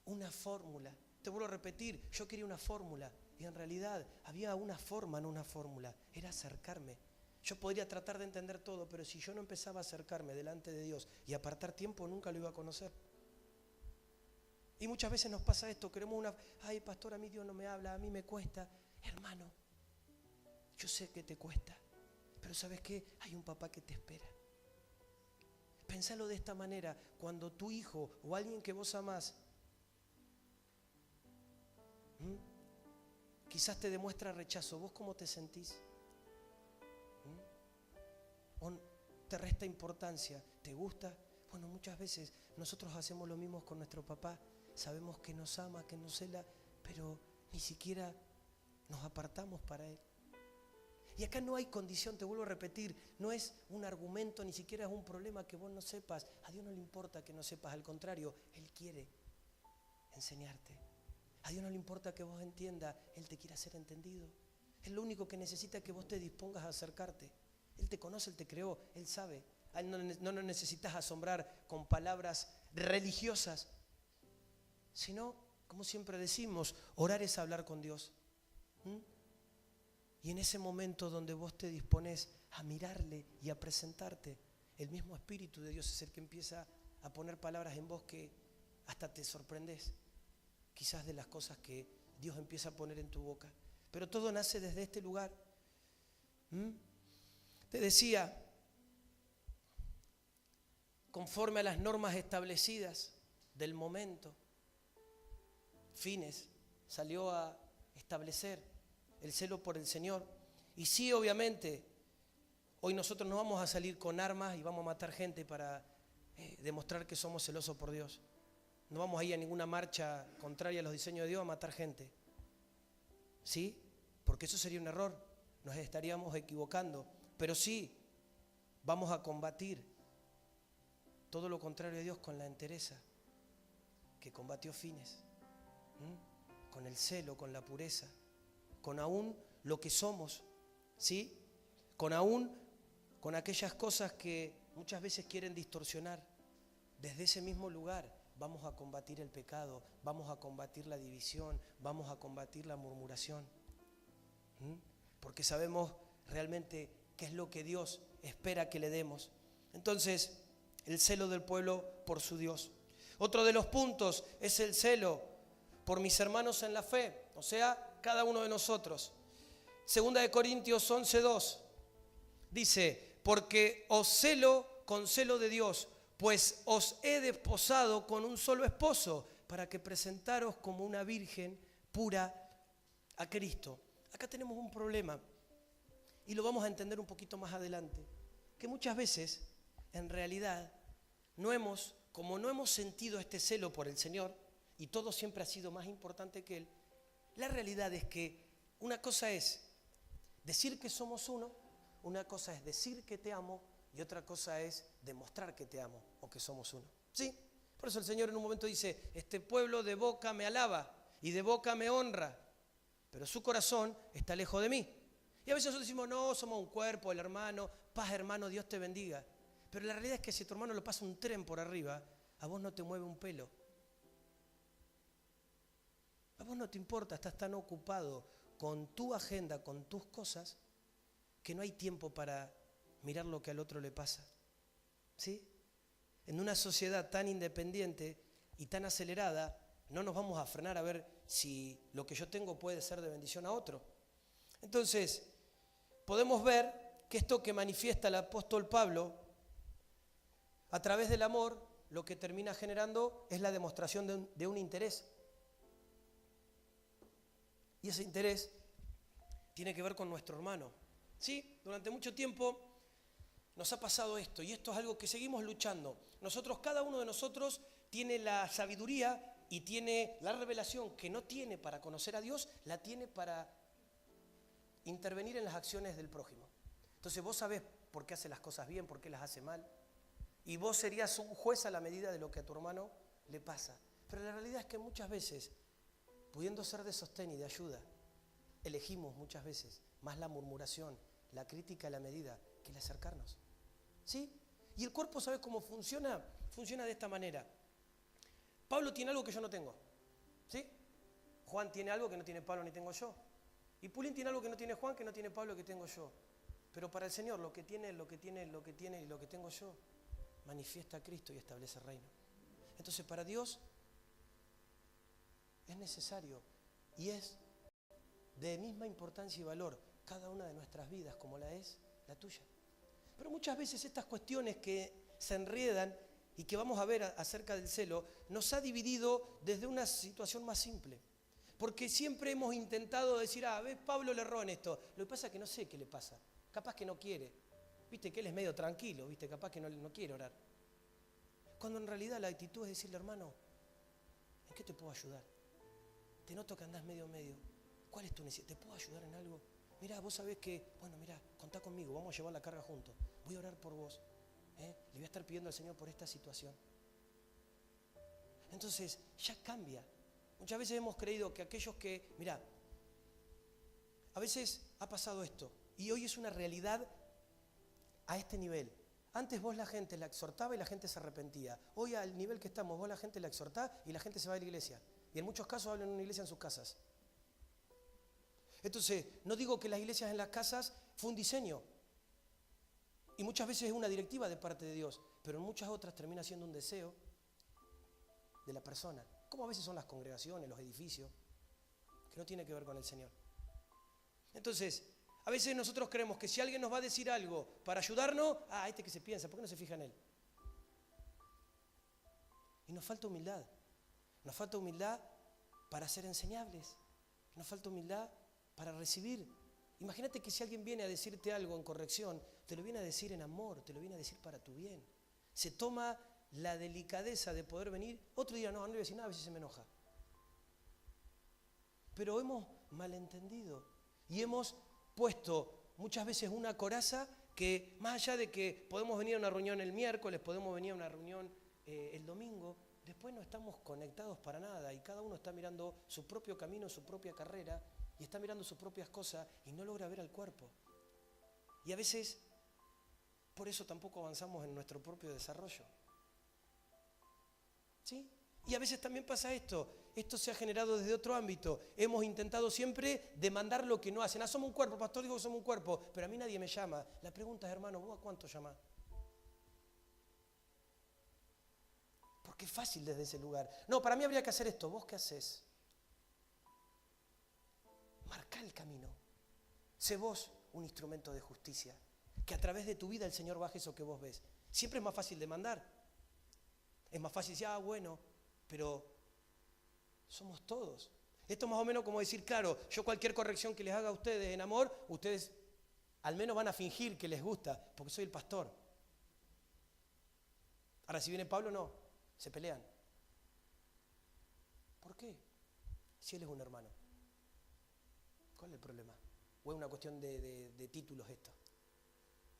una fórmula. Te vuelvo a repetir, yo quería una fórmula y en realidad había una forma, no una fórmula, era acercarme. Yo podría tratar de entender todo, pero si yo no empezaba a acercarme delante de Dios y apartar tiempo, nunca lo iba a conocer. Y muchas veces nos pasa esto, queremos ay pastor, a mí Dios no me habla, a mí me cuesta. Hermano, yo sé que te cuesta, pero ¿sabes qué? Hay un papá que te espera. Pensalo de esta manera, cuando tu hijo o alguien que vos amás, quizás te demuestra rechazo, ¿vos cómo te sentís? ¿O te resta importancia? ¿Te gusta? Bueno, muchas veces nosotros hacemos lo mismo con nuestro papá. Sabemos que nos ama, que nos cela, pero ni siquiera nos apartamos para él. Y acá no hay condición, te vuelvo a repetir, no es un argumento, ni siquiera es un problema que vos no sepas. A Dios no le importa que no sepas, al contrario, Él quiere enseñarte. A Dios no le importa que vos entiendas, Él te quiere hacer entendido. Él lo único que necesita es que vos te dispongas a acercarte. Él te conoce, Él te creó, Él sabe. No necesitas asombrar con palabras religiosas, sino, como siempre decimos, orar es hablar con Dios. Y en ese momento donde vos te dispones a mirarle y a presentarte, el mismo Espíritu de Dios es el que empieza a poner palabras en vos que hasta te sorprendes, quizás de las cosas que Dios empieza a poner en tu boca. Pero todo nace desde este lugar. Te decía, conforme a las normas establecidas del momento, Fines salió a establecer el celo por el Señor. Y sí, obviamente, hoy nosotros no vamos a salir con armas y vamos a matar gente para demostrar que somos celosos por Dios. No vamos a ir a ninguna marcha contraria a los diseños de Dios a matar gente. ¿Sí? Porque eso sería un error. Nos estaríamos equivocando. Pero sí, vamos a combatir todo lo contrario a Dios con la entereza que combatió Fines. Con el celo, con la pureza, con aún lo que somos, ¿sí? Con aquellas cosas que muchas veces quieren distorsionar. Desde ese mismo lugar vamos a combatir el pecado, vamos a combatir la división, vamos a combatir la murmuración. Porque sabemos realmente qué es lo que Dios espera que le demos. Entonces, el celo del pueblo por su Dios. Otro de los puntos es el celo por mis hermanos en la fe, o sea, cada uno de nosotros. Segunda de Corintios 11:2 dice, porque os celo con celo de Dios, pues os he desposado con un solo esposo, para que presentaros como una virgen pura a Cristo. Acá tenemos un problema, y lo vamos a entender un poquito más adelante, que muchas veces, en realidad, como no hemos sentido este celo por el Señor, y todo siempre ha sido más importante que Él, la realidad es que una cosa es decir que somos uno, una cosa es decir que te amo, y otra cosa es demostrar que te amo o que somos uno. ¿Sí? Por eso el Señor en un momento dice, este pueblo de boca me alaba y de boca me honra, pero su corazón está lejos de mí. Y a veces nosotros decimos, no, somos un cuerpo, el hermano, paz hermano, Dios te bendiga. Pero la realidad es que si tu hermano lo pasa un tren por arriba, a vos no te mueve un pelo. A vos no te importa, estás tan ocupado con tu agenda, con tus cosas, que no hay tiempo para mirar lo que al otro le pasa. ¿Sí? En una sociedad tan independiente y tan acelerada, no nos vamos a frenar a ver si lo que yo tengo puede ser de bendición a otro. Entonces, podemos ver que esto que manifiesta el apóstol Pablo, a través del amor, lo que termina generando es la demostración de un interés. Y ese interés tiene que ver con nuestro hermano. Sí, durante mucho tiempo nos ha pasado esto, y esto es algo que seguimos luchando. Cada uno de nosotros tiene la sabiduría y tiene la revelación que no tiene para conocer a Dios, la tiene para intervenir en las acciones del prójimo. Entonces vos sabés por qué hace las cosas bien, por qué las hace mal, y vos serías un juez a la medida de lo que a tu hermano le pasa. Pero la realidad es que muchas veces, pudiendo ser de sostén y de ayuda, elegimos muchas veces más la murmuración, la crítica a la medida, que el acercarnos. ¿Sí? Y el cuerpo, ¿sabe cómo funciona? Funciona de esta manera. Pablo tiene algo que yo no tengo. ¿Sí? Juan tiene algo que no tiene Pablo ni tengo yo. Y Pulín tiene algo que no tiene Juan, que no tiene Pablo, que tengo yo. Pero para el Señor, lo que tiene y lo que tengo yo, manifiesta a Cristo y establece el reino. Entonces, para Dios es necesario y es de misma importancia y valor cada una de nuestras vidas como la es la tuya. Pero muchas veces estas cuestiones que se enredan y que vamos a ver acerca del celo, nos ha dividido desde una situación más simple. Porque siempre hemos intentado decir, ves, Pablo le erró en esto. Lo que pasa es que no sé qué le pasa. Capaz que no quiere. Viste que él es medio tranquilo, viste, capaz que no quiere orar. Cuando en realidad la actitud es decirle, hermano, ¿en qué te puedo ayudar? Te noto que andás medio. ¿Cuál es tu necesidad? ¿Te puedo ayudar en algo? Mirá, vos sabés que, contá conmigo, vamos a llevar la carga juntos. Voy a orar por vos. Le voy a estar pidiendo al Señor por esta situación. Entonces, ya cambia. Muchas veces hemos creído que aquellos que, a veces ha pasado esto, y hoy es una realidad a este nivel. Antes vos la gente la exhortaba y la gente se arrepentía. Hoy al nivel que estamos, vos la gente la exhortás y la gente se va a la iglesia. Y en muchos casos hablan en una iglesia en sus casas. Entonces, no digo que las iglesias en las casas fue un diseño. Y muchas veces es una directiva de parte de Dios. Pero en muchas otras termina siendo un deseo de la persona. Como a veces son las congregaciones, los edificios, que no tiene que ver con el Señor. Entonces, a veces nosotros creemos que si alguien nos va a decir algo para ayudarnos, este que se piensa, ¿por qué no se fija en él? Y nos falta humildad. Nos falta humildad para ser enseñables. Nos falta humildad para recibir. Imagínate que si alguien viene a decirte algo en corrección, te lo viene a decir en amor, te lo viene a decir para tu bien. Se toma la delicadeza de poder venir. Otro día no le voy a decir nada, a veces se me enoja. Pero hemos malentendido y hemos puesto muchas veces una coraza que más allá de que podemos venir a una reunión el miércoles, podemos venir a una reunión el domingo, después no estamos conectados para nada y cada uno está mirando su propio camino, su propia carrera y está mirando sus propias cosas y no logra ver al cuerpo. Y a veces por eso tampoco avanzamos en nuestro propio desarrollo. ¿Sí? Y a veces también pasa esto se ha generado desde otro ámbito. Hemos intentado siempre demandar lo que no hacen. Somos un cuerpo, pastor dijo que somos un cuerpo, pero a mí nadie me llama. La pregunta es, hermano, ¿vos a cuánto llamás? Porque es fácil desde ese lugar. No, para mí habría que hacer esto. ¿Vos qué haces? Marcá el camino. Sé vos un instrumento de justicia. Que a través de tu vida el Señor baje eso que vos ves. Siempre es más fácil demandar. Es más fácil decir, bueno, pero somos todos. Esto es más o menos como decir, claro, yo cualquier corrección que les haga a ustedes en amor, ustedes al menos van a fingir que les gusta, porque soy el pastor. Ahora, si viene Pablo, no, se pelean. ¿Por qué? Si él es un hermano. ¿Cuál es el problema? ¿O es una cuestión de títulos esto?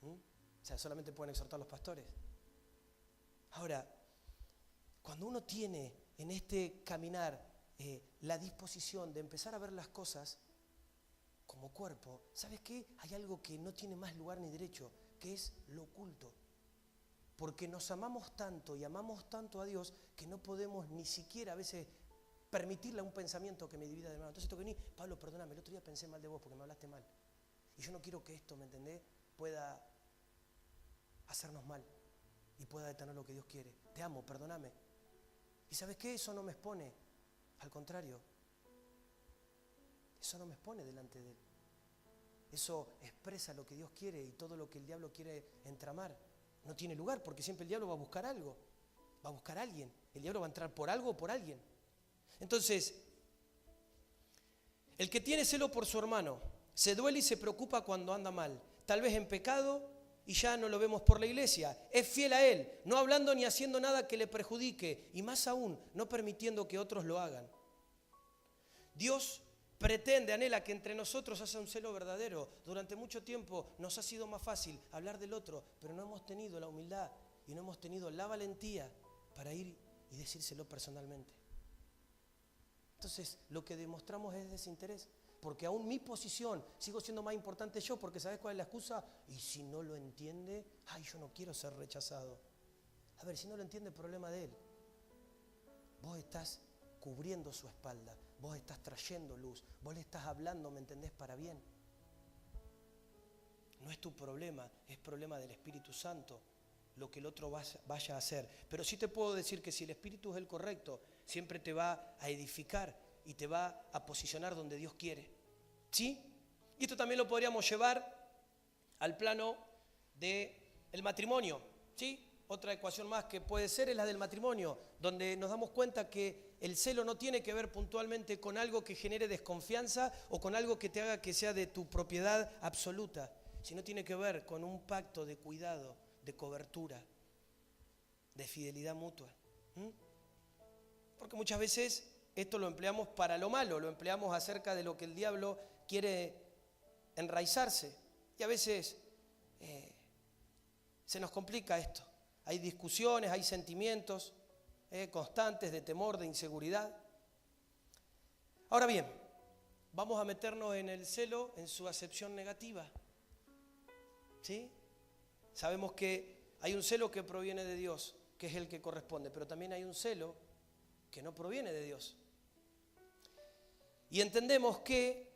O sea, solamente pueden exhortar a los pastores. Ahora, cuando uno tiene en este caminar la disposición de empezar a ver las cosas como cuerpo, ¿sabes qué? Hay algo que no tiene más lugar ni derecho, que es lo oculto. Porque nos amamos tanto y amamos tanto a Dios que no podemos ni siquiera a veces permitirle a un pensamiento que me divida de hermano. Entonces tengo que venir, Pablo, perdóname, el otro día pensé mal de vos porque me hablaste mal. Y yo no quiero que esto, ¿me entendés?, pueda hacernos mal y pueda detener lo que Dios quiere. Te amo, perdóname. ¿Y sabes qué? Eso no me expone. Al contrario, eso no me expone delante de Él. Eso expresa lo que Dios quiere y todo lo que el diablo quiere entramar. No tiene lugar porque siempre el diablo va a buscar algo, va a buscar a alguien. El diablo va a entrar por algo o por alguien. Entonces, el que tiene celo por su hermano se duele y se preocupa cuando anda mal, tal vez en pecado y ya no lo vemos por la iglesia. Es fiel a Él, no hablando ni haciendo nada que le perjudique y más aún, no permitiendo que otros lo hagan. Dios pretende, anhela que entre nosotros haya un celo verdadero. Durante mucho tiempo nos ha sido más fácil hablar del otro, pero no hemos tenido la humildad y no hemos tenido la valentía para ir y decírselo personalmente. Entonces, lo que demostramos es desinterés, porque aún mi posición sigo siendo más importante yo, porque ¿sabes cuál es la excusa? Y si no lo entiende, yo no quiero ser rechazado. A ver, si no lo entiende, el problema de él. Vos estás cubriendo su espalda, vos estás trayendo luz, vos le estás hablando, ¿me entendés?, para bien. No es tu problema, es problema del Espíritu Santo lo que el otro vaya a hacer. Pero sí te puedo decir que si el Espíritu es el correcto, siempre te va a edificar y te va a posicionar donde Dios quiere. ¿Sí? Y esto también lo podríamos llevar al plano del matrimonio. ¿Sí? Otra ecuación más que puede ser es la del matrimonio, donde nos damos cuenta que el celo no tiene que ver puntualmente con algo que genere desconfianza o con algo que te haga que sea de tu propiedad absoluta, sino tiene que ver con un pacto de cuidado, de cobertura, de fidelidad mutua. Porque muchas veces esto lo empleamos para lo malo, lo empleamos acerca de lo que el diablo quiere enraizarse. Y a veces se nos complica esto. Hay discusiones, hay sentimientos constantes de temor, de inseguridad. Ahora bien, vamos a meternos en el celo en su acepción negativa. ¿Sí? Sabemos que hay un celo que proviene de Dios, que es el que corresponde, pero también hay un celo que no proviene de Dios. Y entendemos que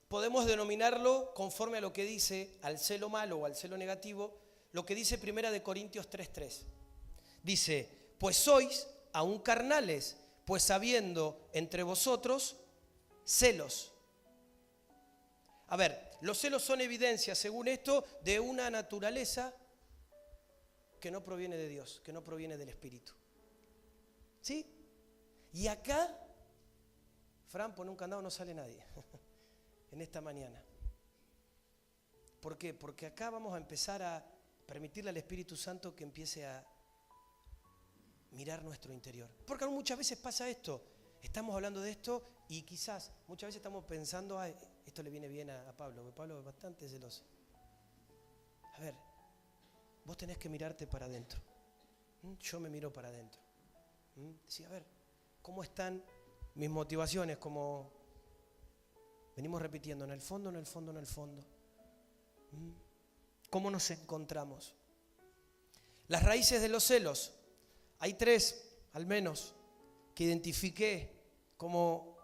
podemos denominarlo conforme a lo que dice al celo malo o al celo negativo, lo que dice 1 Corintios 3:3. Dice, pues sois aún carnales, pues habiendo entre vosotros celos. A ver, los celos son evidencia, según esto, de una naturaleza que no proviene de Dios, que no proviene del Espíritu. ¿Sí? Y acá Fran, pon un candado, no sale nadie en esta mañana. ¿Por qué? Porque acá vamos a empezar a permitirle al Espíritu Santo que empiece a mirar nuestro interior. Porque muchas veces pasa esto. Estamos hablando de esto y quizás muchas veces estamos pensando, ay, esto le viene bien a Pablo, porque Pablo es bastante celoso. A ver, vos tenés que mirarte para adentro. Yo me miro para adentro. Decía, a ver, ¿cómo están mis motivaciones? Como venimos repitiendo, en el fondo, en el fondo, en el fondo. ¿Cómo nos encontramos? Las raíces de los celos. Hay 3, al menos, que identifiqué como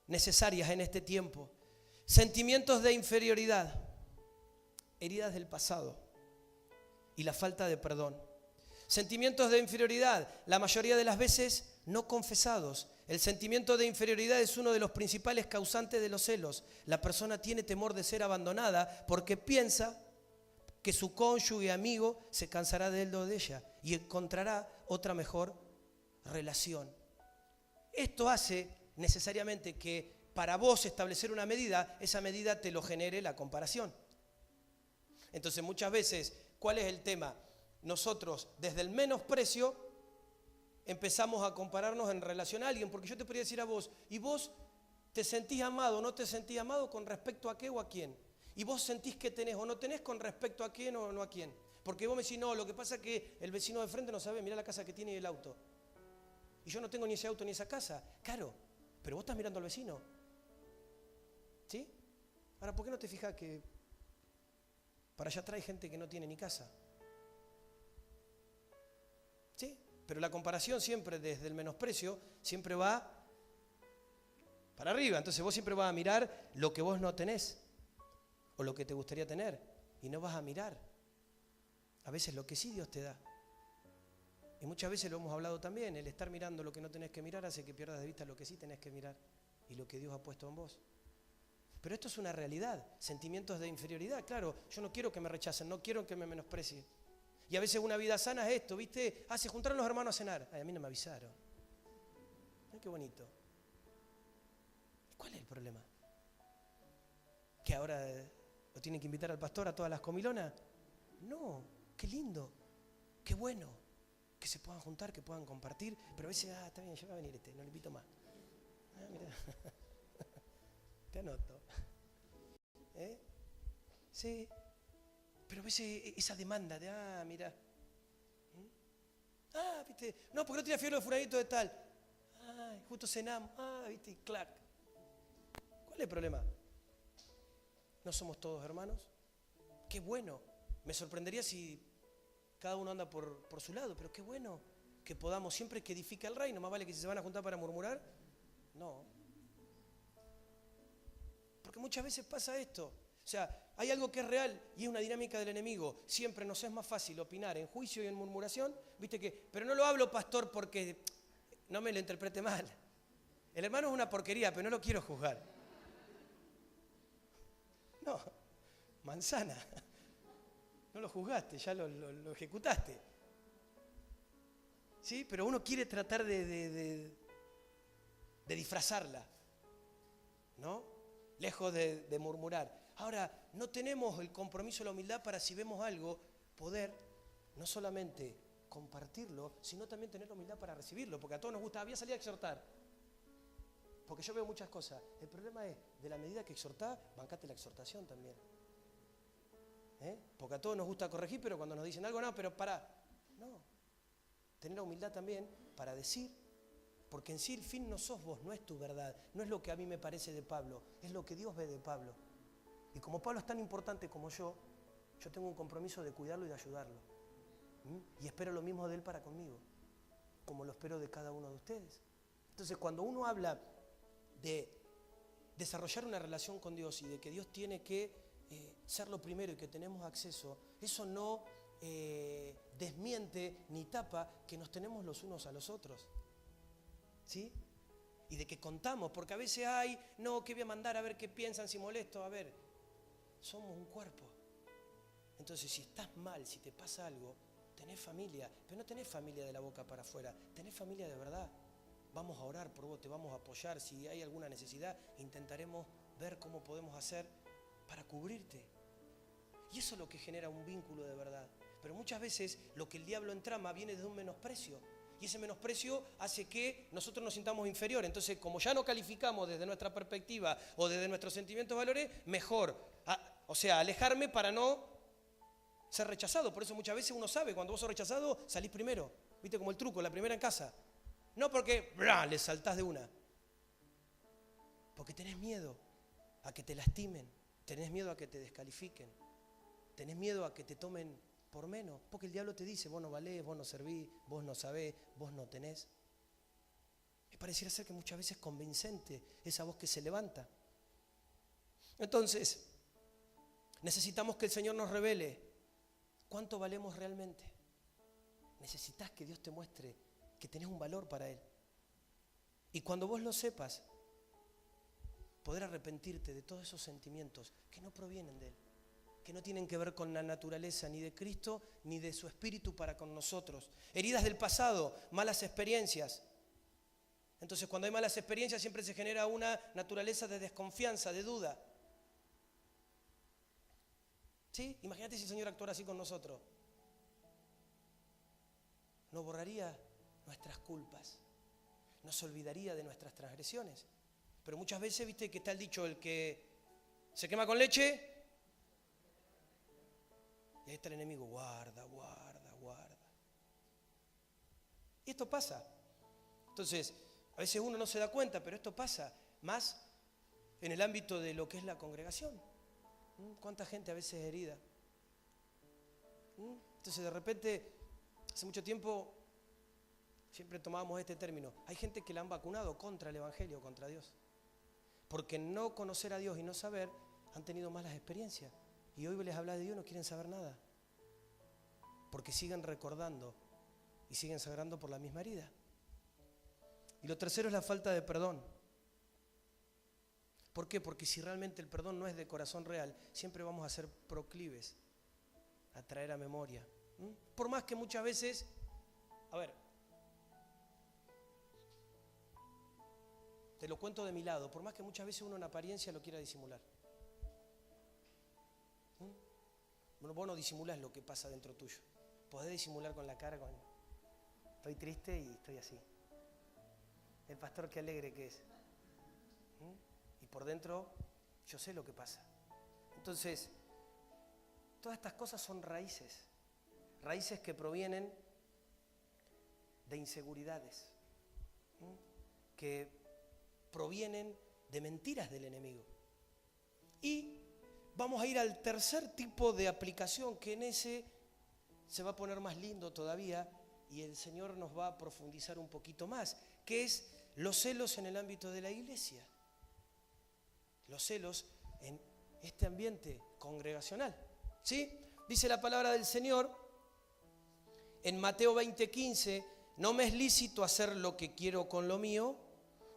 necesarias en este tiempo. Sentimientos de inferioridad, heridas del pasado y la falta de perdón. Sentimientos de inferioridad, la mayoría de las veces no confesados. El sentimiento de inferioridad es uno de los principales causantes de los celos. La persona tiene temor de ser abandonada porque piensa que su cónyuge amigo se cansará de él o de ella y encontrará otra mejor relación. Esto hace necesariamente que para vos establecer una medida, esa medida te lo genere la comparación. Entonces muchas veces, ¿cuál es el tema? Nosotros desde el menosprecio empezamos a compararnos en relación a alguien, porque yo te podría decir a vos, ¿y vos te sentís amado o no te sentís amado con respecto a qué o a quién? ¿Y vos sentís que tenés o no tenés con respecto a quién o no a quién? Porque vos me decís, no, lo que pasa es que el vecino de frente no sabe, mirá la casa que tiene y el auto. Y yo no tengo ni ese auto ni esa casa. Claro, pero vos estás mirando al vecino. ¿Sí? Ahora, ¿por qué no te fijas que para allá trae gente que no tiene ni casa? ¿Sí? Pero la comparación siempre desde el menosprecio siempre va para arriba. Entonces vos siempre vas a mirar lo que vos no tenés o lo que te gustaría tener y no vas a mirar a veces lo que sí Dios te da. Y muchas veces lo hemos hablado también, el estar mirando lo que no tenés que mirar hace que pierdas de vista lo que sí tenés que mirar y lo que Dios ha puesto en vos. Pero esto es una realidad, sentimientos de inferioridad. Claro, yo no quiero que me rechacen, no quiero que me menosprecien. Y a veces una vida sana es esto, ¿viste? Se juntaron los hermanos a cenar. Ay, a mí no me avisaron. Ay, qué bonito. ¿Cuál es el problema? ¿Que ahora lo tienen que invitar al pastor a todas las comilonas? No, qué lindo, qué bueno. Que se puedan juntar, que puedan compartir. Pero a veces, está bien, ya va a venir no le invito más. Mira. Te anoto. Sí. Pero a veces esa demanda de, mira. Viste. No, porque no tiene fiebre de furadito de tal. Justo cenamos. Viste, y clac. ¿Cuál es el problema? ¿No somos todos hermanos? Qué bueno. Me sorprendería si cada uno anda por su lado, pero qué bueno que podamos, siempre que edifica el reino, más vale que si se van a juntar para murmurar, no. Porque muchas veces pasa esto. O sea, hay algo que es real y es una dinámica del enemigo. Siempre nos es más fácil opinar en juicio y en murmuración, viste que, pero no lo hablo, pastor, porque no me lo interprete mal. El hermano es una porquería, pero no lo quiero juzgar. No, manzana. No lo juzgaste, ya lo ejecutaste. ¿Sí? Pero uno quiere tratar de disfrazarla, ¿no? Lejos de murmurar. Ahora, no tenemos el compromiso de la humildad para, si vemos algo, poder no solamente compartirlo, sino también tener la humildad para recibirlo. Porque a todos nos gusta, voy a salir a exhortar. Porque yo veo muchas cosas. El problema es, de la medida que exhortás, bancate la exhortación también. Porque a todos nos gusta corregir, pero cuando nos dicen algo, no, pero pará. No. Tener la humildad también para decir, porque en sí el fin no sos vos, no es tu verdad, no es lo que a mí me parece de Pablo, es lo que Dios ve de Pablo. Y como Pablo es tan importante como yo tengo un compromiso de cuidarlo y de ayudarlo. Y espero lo mismo de él para conmigo, como lo espero de cada uno de ustedes. Entonces, cuando uno habla de desarrollar una relación con Dios y de que Dios tiene que ser lo primero y que tenemos acceso, eso no desmiente ni tapa que nos tenemos los unos a los otros. ¿Sí? Y de que contamos, porque a veces no, ¿qué voy a mandar? A ver qué piensan, si molesto. A ver, somos un cuerpo. Entonces, si estás mal, si te pasa algo, tenés familia, pero no tenés familia de la boca para afuera, tenés familia de verdad. vamos a orar por vos, te vamos a apoyar. Si hay alguna necesidad, intentaremos ver cómo podemos hacer para cubrirte. Y eso es lo que genera un vínculo de verdad. Pero muchas veces lo que el diablo entrama viene de un menosprecio. Y ese menosprecio hace que nosotros nos sintamos inferiores. Entonces, como ya no calificamos desde nuestra perspectiva o desde nuestros sentimientos y valores, mejor, alejarme para no ser rechazado. Por eso muchas veces uno sabe, cuando vos sos rechazado, salís primero. ¿Viste? Como el truco, la primera en casa. No porque le saltás de una. Porque tenés miedo a que te lastimen. Tenés miedo a que te descalifiquen. Tenés miedo a que te tomen por menos. Porque el diablo te dice, vos no valés, vos no servís, vos no sabés, vos no tenés. Y pareciera ser que muchas veces es convincente esa voz que se levanta. Entonces, necesitamos que el Señor nos revele cuánto valemos realmente. Necesitas que Dios te muestre que tenés un valor para Él. Y cuando vos lo sepas, poder arrepentirte de todos esos sentimientos que no provienen de Él, que no tienen que ver con la naturaleza ni de Cristo ni de su Espíritu para con nosotros. Heridas del pasado, malas experiencias. Entonces, cuando hay malas experiencias siempre se genera una naturaleza de desconfianza, de duda. ¿Sí? Imagínate si el Señor actuara así con nosotros. No borraría nuestras culpas, no se olvidaría de nuestras transgresiones. Pero muchas veces, viste que está el dicho, el que se quema con leche, y ahí está el enemigo, guarda, guarda, guarda. Y esto pasa. Entonces, a veces uno no se da cuenta, pero esto pasa más en el ámbito de lo que es la congregación. ¿Cuánta gente a veces es herida? Entonces, de repente, hace mucho tiempo, siempre tomábamos este término. Hay gente que la han vacunado contra el Evangelio, contra Dios. Porque no conocer a Dios y no saber, han tenido malas experiencias. Y hoy les habla de Dios, no quieren saber nada. Porque siguen recordando y siguen sangrando por la misma herida. Y lo tercero es la falta de perdón. ¿Por qué? Porque si realmente el perdón no es de corazón real, siempre vamos a ser proclives a traer a memoria. Por más que muchas veces, te lo cuento de mi lado, por más que muchas veces uno en apariencia lo quiera disimular. Bueno, vos no disimulás lo que pasa dentro tuyo. Podés disimular con la cara, estoy triste y estoy así. El pastor qué alegre que es. Y por dentro yo sé lo que pasa. Entonces, todas estas cosas son raíces. Raíces que provienen de inseguridades. Que provienen de mentiras del enemigo. Y vamos a ir al tercer tipo de aplicación, que en ese se va a poner más lindo todavía y el Señor nos va a profundizar un poquito más, que es los celos en el ámbito de la iglesia. Los celos en este ambiente congregacional. ¿Sí? Dice la palabra del Señor en Mateo 20:15, ¿no me es lícito hacer lo que quiero con lo mío?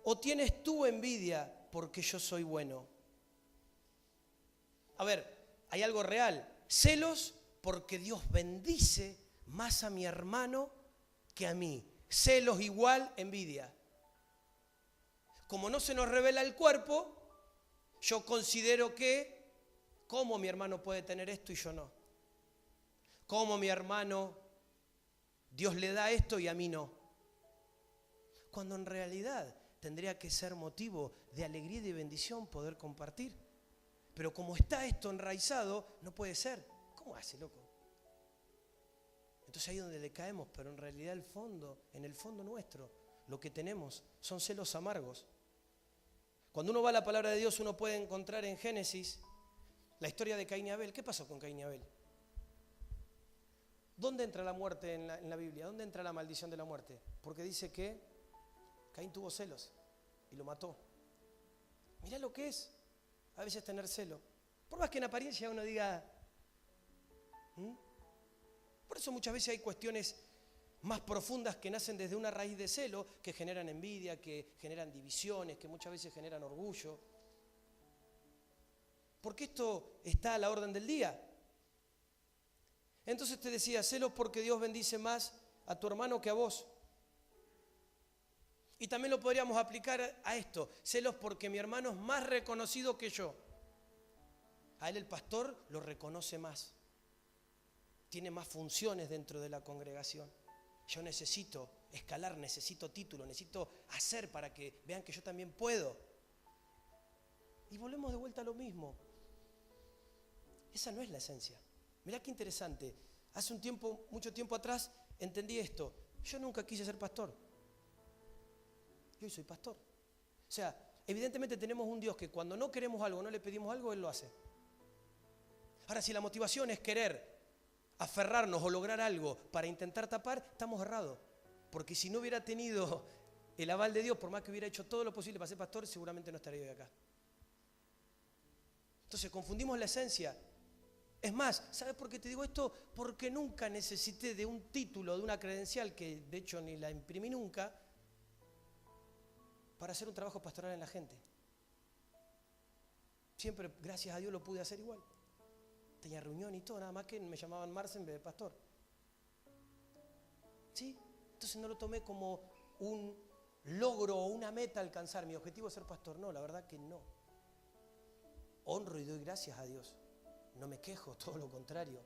¿O tienes tú envidia porque yo soy bueno? Hay algo real. Celos porque Dios bendice más a mi hermano que a mí. Celos igual envidia. Como no se nos revela el cuerpo, yo considero que, ¿cómo mi hermano puede tener esto y yo no? ¿Cómo mi hermano, Dios le da esto y a mí no? Cuando en realidad tendría que ser motivo de alegría y de bendición poder compartir. Pero como está esto enraizado, no puede ser. ¿Cómo hace, loco? Entonces ahí es donde le caemos, pero en realidad en el fondo nuestro, lo que tenemos son celos amargos. Cuando uno va a la palabra de Dios, uno puede encontrar en Génesis la historia de Caín y Abel. ¿Qué pasó con Caín y Abel? ¿Dónde entra la muerte en la Biblia? ¿Dónde entra la maldición de la muerte? Porque dice que Caín tuvo celos y lo mató. Mirá lo que es a veces tener celo. Por más que en apariencia uno diga... Por eso muchas veces hay cuestiones más profundas que nacen desde una raíz de celo, que generan envidia, que generan divisiones, que muchas veces generan orgullo. Porque esto está a la orden del día. Entonces te decía, celos porque Dios bendice más a tu hermano que a vos. Y también lo podríamos aplicar a esto. Celos porque mi hermano es más reconocido que yo. A él el pastor lo reconoce más. Tiene más funciones dentro de la congregación. Yo necesito escalar, necesito título, necesito hacer para que vean que yo también puedo. Y volvemos de vuelta a lo mismo. Esa no es la esencia. Mirá qué interesante. Hace un tiempo, mucho tiempo atrás, entendí esto. Yo nunca quise ser pastor. Y hoy soy pastor. O sea, evidentemente tenemos un Dios que cuando no queremos algo, no le pedimos algo, Él lo hace. Ahora, si la motivación es querer aferrarnos o lograr algo para intentar tapar, estamos errados. Porque si no hubiera tenido el aval de Dios, por más que hubiera hecho todo lo posible para ser pastor, seguramente no estaría hoy acá. Entonces confundimos la esencia. Es más, ¿sabes por qué te digo esto? Porque nunca necesité de un título, de una credencial, que de hecho ni la imprimí nunca, para hacer un trabajo pastoral en la gente. Siempre, gracias a Dios, lo pude hacer igual. Tenía reunión y todo, nada más que me llamaban Marce en vez de pastor. ¿Sí? Entonces no lo tomé como un logro o una meta alcanzar. Mi objetivo es ser pastor. No, la verdad que no. Honro y doy gracias a Dios. No me quejo, todo lo contrario.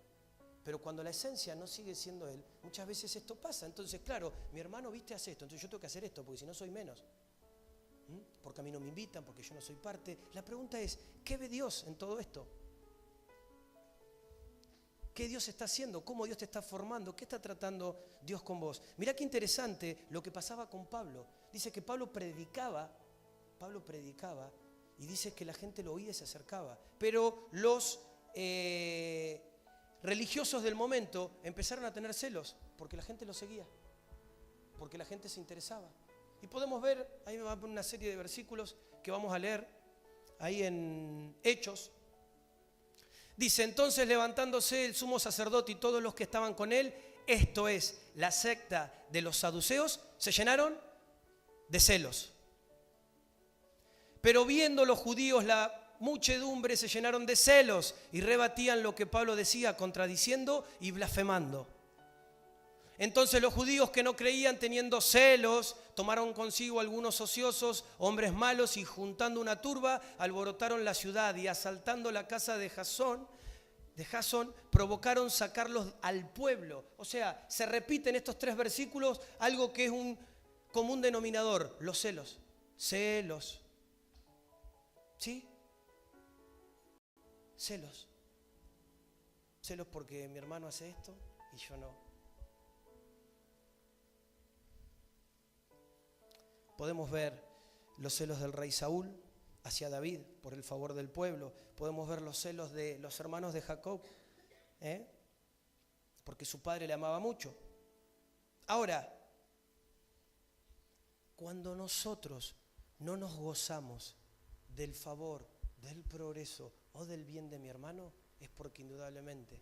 Pero cuando la esencia no sigue siendo Él, muchas veces esto pasa. Entonces, claro, mi hermano, viste, hace esto, entonces yo tengo que hacer esto, porque si no soy menos. Porque a mí no me invitan, porque yo no soy parte. La pregunta es, ¿qué ve Dios en todo esto? ¿Qué Dios está haciendo? ¿Cómo Dios te está formando? ¿Qué está tratando Dios con vos? Mirá qué interesante lo que pasaba con Pablo. Dice que Pablo predicaba y dice que la gente lo oía y se acercaba. Pero los religiosos del momento empezaron a tener celos porque la gente lo seguía, porque la gente se interesaba. Y podemos ver, ahí me va a poner una serie de versículos que vamos a leer ahí en Hechos. Dice, entonces levantándose el sumo sacerdote y todos los que estaban con él, esto es, la secta de los saduceos, se llenaron de celos. Pero viendo los judíos la muchedumbre, se llenaron de celos y rebatían lo que Pablo decía, contradiciendo y blasfemando. Entonces los judíos que no creían, teniendo celos, tomaron consigo algunos ociosos, hombres malos, y juntando una turba, alborotaron la ciudad y asaltando la casa de Jasón, provocaron sacarlos al pueblo. O sea, se repite en estos 3 versículos algo que es un común denominador, los celos. Celos. ¿Sí? Celos. Celos porque mi hermano hace esto y yo no. Podemos ver los celos del rey Saúl hacia David por el favor del pueblo. Podemos ver los celos de los hermanos de Jacob, porque su padre le amaba mucho. Ahora, cuando nosotros no nos gozamos del favor, del progreso o del bien de mi hermano, es porque indudablemente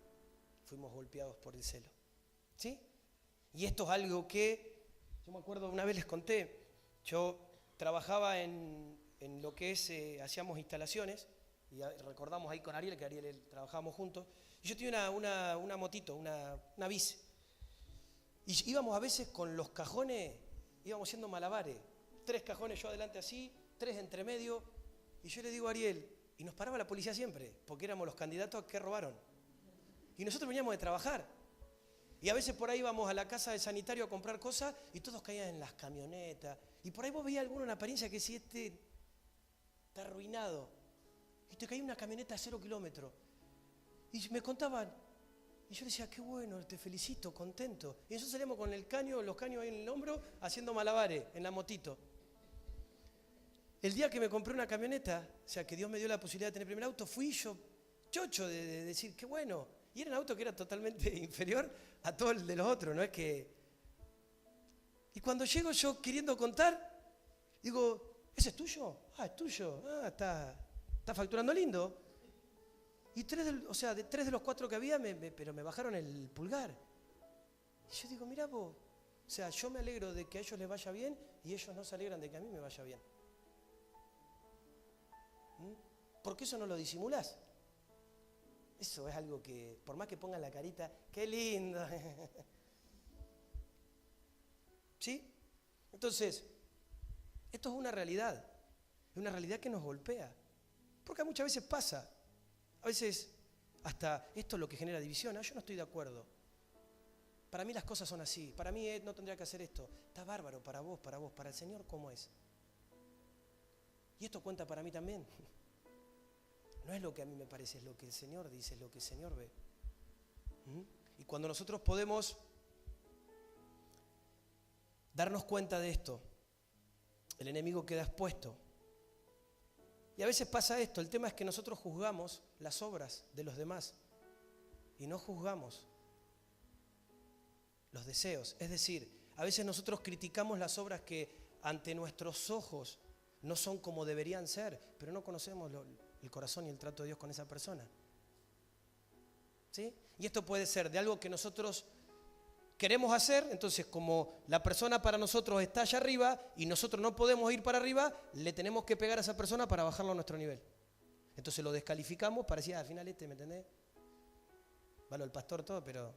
fuimos golpeados por el celo. ¿Sí? Y esto es algo que, yo me acuerdo, una vez les conté, yo trabajaba en lo que es, hacíamos instalaciones, y recordamos ahí con Ariel, que Ariel trabajábamos juntos, y yo tenía una motito, una bici. Y íbamos a veces con los cajones, íbamos haciendo malabares, 3 cajones yo adelante así, 3 entre medio, y yo le digo a Ariel, y nos paraba la policía siempre, porque éramos los candidatos a que robaron. Y nosotros veníamos de trabajar. Y a veces por ahí íbamos a la casa del sanitario a comprar cosas y todos caían en las camionetas. Y por ahí vos veías alguno en apariencia que si este está arruinado. Y te caía una camioneta a 0 kilómetros. Y me contaban. Y yo decía, qué bueno, te felicito, contento. Y nosotros salíamos con el caño, los caños ahí en el hombro, haciendo malabares en la motito. El día que me compré una camioneta, o sea, que Dios me dio la posibilidad de tener primer auto, fui yo chocho de decir, qué bueno. Y era un auto que era totalmente inferior a todo el de los otros, no es que... Y cuando llego yo queriendo contar, digo, ¿ese es tuyo? Ah, es tuyo. Ah, está facturando lindo. Y de 3 de los 4 que había, pero me bajaron el pulgar. Y yo digo, mirá vos, o sea, yo me alegro de que a ellos les vaya bien y ellos no se alegran de que a mí me vaya bien. ¿Por qué eso no lo disimulás? Eso es algo que, por más que pongan la carita, ¡qué lindo! ¿Sí? Entonces, Esto es una realidad que nos golpea. Porque muchas veces pasa, a veces hasta esto es lo que genera división. Yo no estoy de acuerdo. Para mí las cosas son así, para mí no tendría que hacer esto. Está bárbaro para vos, para el Señor, ¿cómo es? Y esto cuenta para mí también. No es lo que a mí me parece, es lo que el Señor dice, es lo que el Señor ve. Y cuando nosotros podemos darnos cuenta de esto, el enemigo queda expuesto. Y a veces pasa esto, el tema es que nosotros juzgamos las obras de los demás y no juzgamos los deseos. Es decir, a veces nosotros criticamos las obras que ante nuestros ojos no son como deberían ser, pero no conocemos el corazón y el trato de Dios con esa persona. ¿Sí? Y esto puede ser de algo que nosotros queremos hacer, entonces como la persona para nosotros está allá arriba y nosotros no podemos ir para arriba, le tenemos que pegar a esa persona para bajarlo a nuestro nivel. Entonces lo descalificamos, parecía al final ¿me entendés? Vale, el pastor todo, pero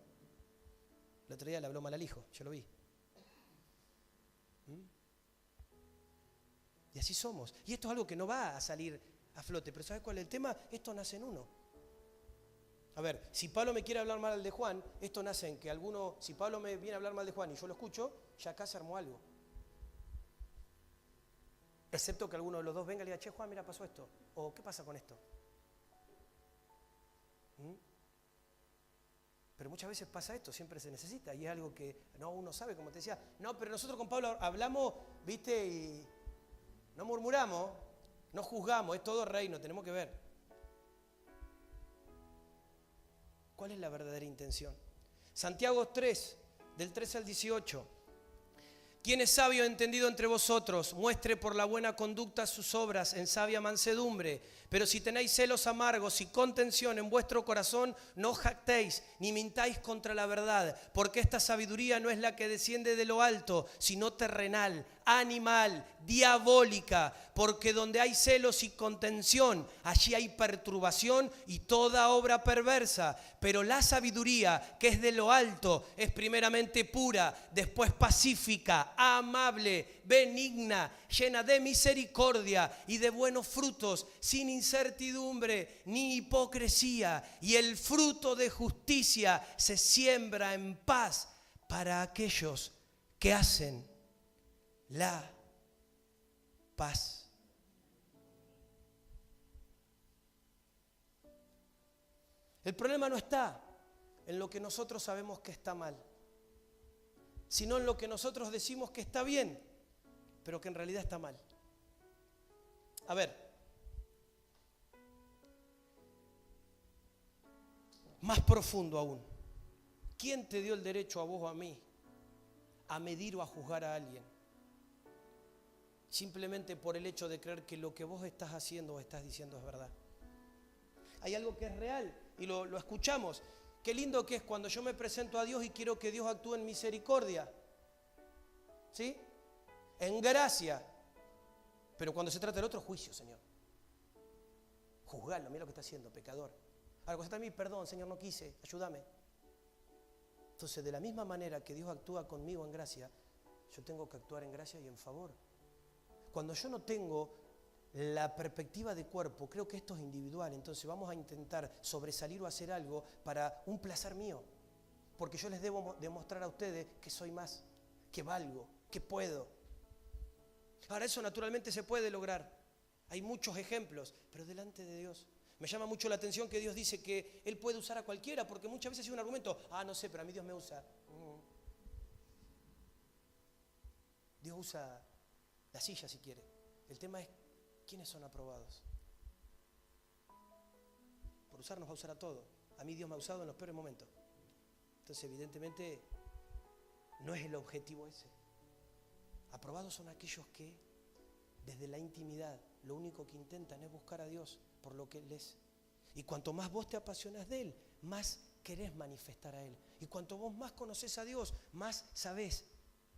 el otro día le habló mal al hijo, yo lo vi. Y así somos. Y esto es algo que no va a salir a flote, pero ¿sabes cuál es el tema? Esto nace en uno. A ver, si Pablo me quiere hablar mal de Juan, esto nace en que si Pablo me viene a hablar mal de Juan y yo lo escucho, ya acá se armó algo. Excepto que alguno de los dos venga y le diga, che, Juan, mira, pasó esto. O, ¿qué pasa con esto? Pero muchas veces pasa esto, siempre se necesita. Y es algo que uno sabe, como te decía. No, pero nosotros con Pablo hablamos, viste, y no murmuramos, no juzgamos, es todo reino, tenemos que ver. ¿Cuál es la verdadera intención? Santiago 3, del 13 al 18. ¿Quién es sabio y entendido entre vosotros? Muestre por la buena conducta sus obras en sabia mansedumbre. Pero si tenéis celos amargos y contención en vuestro corazón, no os jactéis ni mintáis contra la verdad, porque esta sabiduría no es la que desciende de lo alto, sino terrenal, animal, diabólica, porque donde hay celos y contención, allí hay perturbación y toda obra perversa. Pero la sabiduría que es de lo alto es primeramente pura, después pacífica, amable, benigna, llena de misericordia y de buenos frutos, sin incertidumbre ni hipocresía. Y el fruto de justicia se siembra en paz para aquellos que hacen la paz. El problema no está en lo que nosotros sabemos que está mal, sino en lo que nosotros decimos que está bien, pero que en realidad está mal. A ver, más profundo aún, ¿quién te dio el derecho a vos o a mí a medir o a juzgar a alguien? Simplemente por el hecho de creer que lo que vos estás haciendo o estás diciendo es verdad. Hay algo que es real y lo escuchamos. Qué lindo que es cuando yo me presento a Dios y quiero que Dios actúe en misericordia, ¿sí? En gracia. Pero cuando se trata del otro, juicio, Señor. Juzgarlo, mira lo que está haciendo, pecador. Ahora, cuando se trata de mí, perdón, Señor, no quise, ayúdame. Entonces, de la misma manera que Dios actúa conmigo en gracia, yo tengo que actuar en gracia y en favor. Cuando yo no tengo la perspectiva de cuerpo, creo que esto es individual, entonces vamos a intentar sobresalir o hacer algo para un placer mío, porque yo les debo demostrar a ustedes que soy más, que valgo, que puedo. Ahora, eso naturalmente se puede lograr, hay muchos ejemplos, pero delante de Dios. Me llama mucho la atención que Dios dice que Él puede usar a cualquiera, porque muchas veces hay un argumento, no sé, pero a mí Dios me usa. Dios usa la silla si quiere. El tema es, ¿quiénes son aprobados? Por usar nos va a usar a todos. A mí Dios me ha usado en los peores momentos. Entonces, evidentemente, no es el objetivo ese. Aprobados son aquellos que, desde la intimidad, lo único que intentan es buscar a Dios por lo que Él es. Y cuanto más vos te apasionas de Él, más querés manifestar a Él. Y cuanto vos más conoces a Dios, más sabés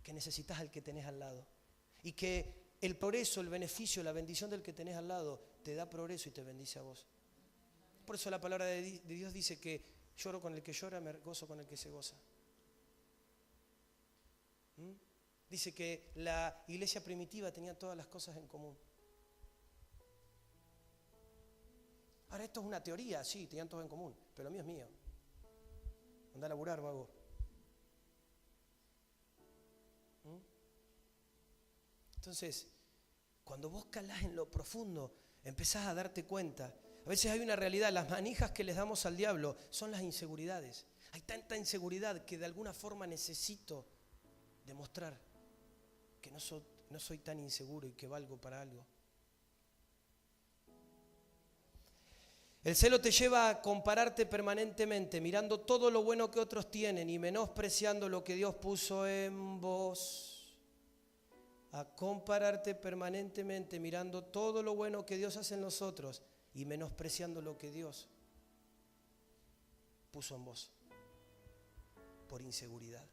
que necesitas al que tenés al lado. Y que el progreso, el beneficio, la bendición del que tenés al lado te da progreso y te bendice a vos. Por eso la palabra de Dios dice que lloro con el que llora, me gozo con el que se goza. Dice que la iglesia primitiva tenía todas las cosas en común. Ahora, esto es una teoría, sí, tenían todo en común, pero lo mío es mío. Anda a laburar, vago. Entonces, cuando vos calás en lo profundo, empezás a darte cuenta. A veces hay una realidad, las manijas que les damos al diablo son las inseguridades. Hay tanta inseguridad que de alguna forma necesito demostrar que no soy tan inseguro y que valgo para algo. El celo te lleva a compararte permanentemente, mirando todo lo bueno que otros tienen y menospreciando lo que Dios puso en vos. A compararte permanentemente, mirando todo lo bueno que Dios hace en nosotros y menospreciando lo que Dios puso en vos por inseguridad.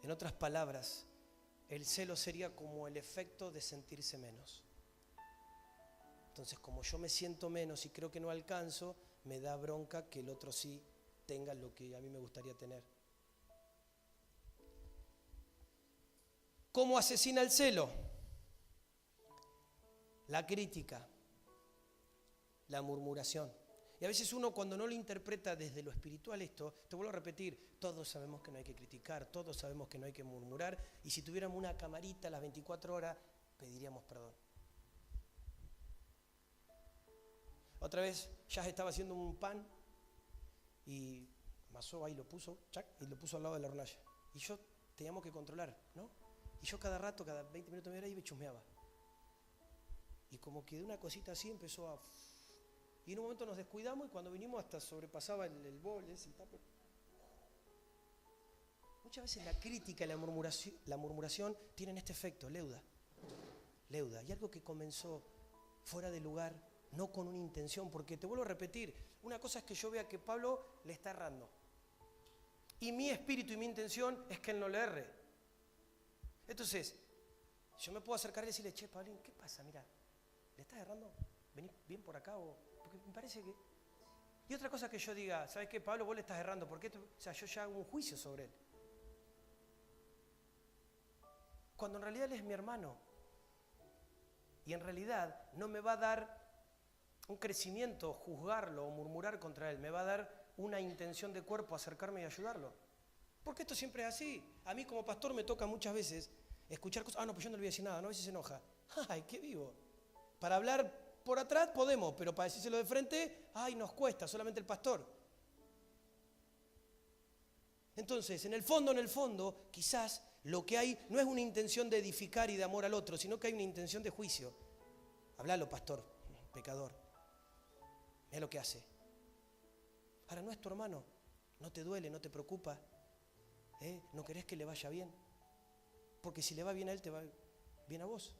En otras palabras, el celo sería como el efecto de sentirse menos. Entonces, como yo me siento menos y creo que no alcanzo, me da bronca que el otro sí tenga lo que a mí me gustaría tener. ¿Cómo asesina el celo? La crítica, la murmuración. Y a veces uno, cuando no lo interpreta desde lo espiritual esto, te vuelvo a repetir, todos sabemos que no hay que criticar, todos sabemos que no hay que murmurar, y si tuviéramos una camarita a las 24 horas, pediríamos perdón. Otra vez, Jazz estaba haciendo un pan y amasó ahí, lo puso, y lo puso al lado de la hornalla. Y yo teníamos que controlar, ¿no? Y yo cada rato, cada 20 minutos me iba y me chusmeaba. Y como que de una cosita así empezó a... Y en un momento nos descuidamos y cuando vinimos hasta sobrepasaba el bol, el tupper. Muchas veces la crítica y la murmuración tienen este efecto, leuda. Y algo que comenzó fuera de lugar, no con una intención, porque te vuelvo a repetir, una cosa es que yo vea que Pablo le está errando. Y mi espíritu y mi intención es que él no le erre. Entonces, yo me puedo acercar y decirle, che, Pablín, ¿qué pasa? Mira, ¿le estás errando? ¿Venís bien por acá? Porque me parece que... Y otra cosa que yo diga, ¿sabes qué, Pablo? Vos le estás errando. ¿Por qué? O sea, yo ya hago un juicio sobre él. Cuando en realidad él es mi hermano. Y en realidad no me va a dar un crecimiento, juzgarlo o murmurar contra él. Me va a dar una intención de cuerpo, acercarme y ayudarlo. Porque esto siempre es así. A mí como pastor me toca muchas veces escuchar cosas. No, pues yo no le voy a decir nada, no, a veces se enoja. Ay, qué vivo. Para hablar por atrás podemos, pero para decírselo de frente, ay, nos cuesta, solamente el pastor. Entonces, en el fondo, quizás lo que hay no es una intención de edificar y de amor al otro, sino que hay una intención de juicio. Hablalo, pastor, pecador. Mira lo que hace. Ahora, no es tu hermano, no te duele, no te preocupa. No querés que le vaya bien. Porque si le va bien a él, te va bien a vos.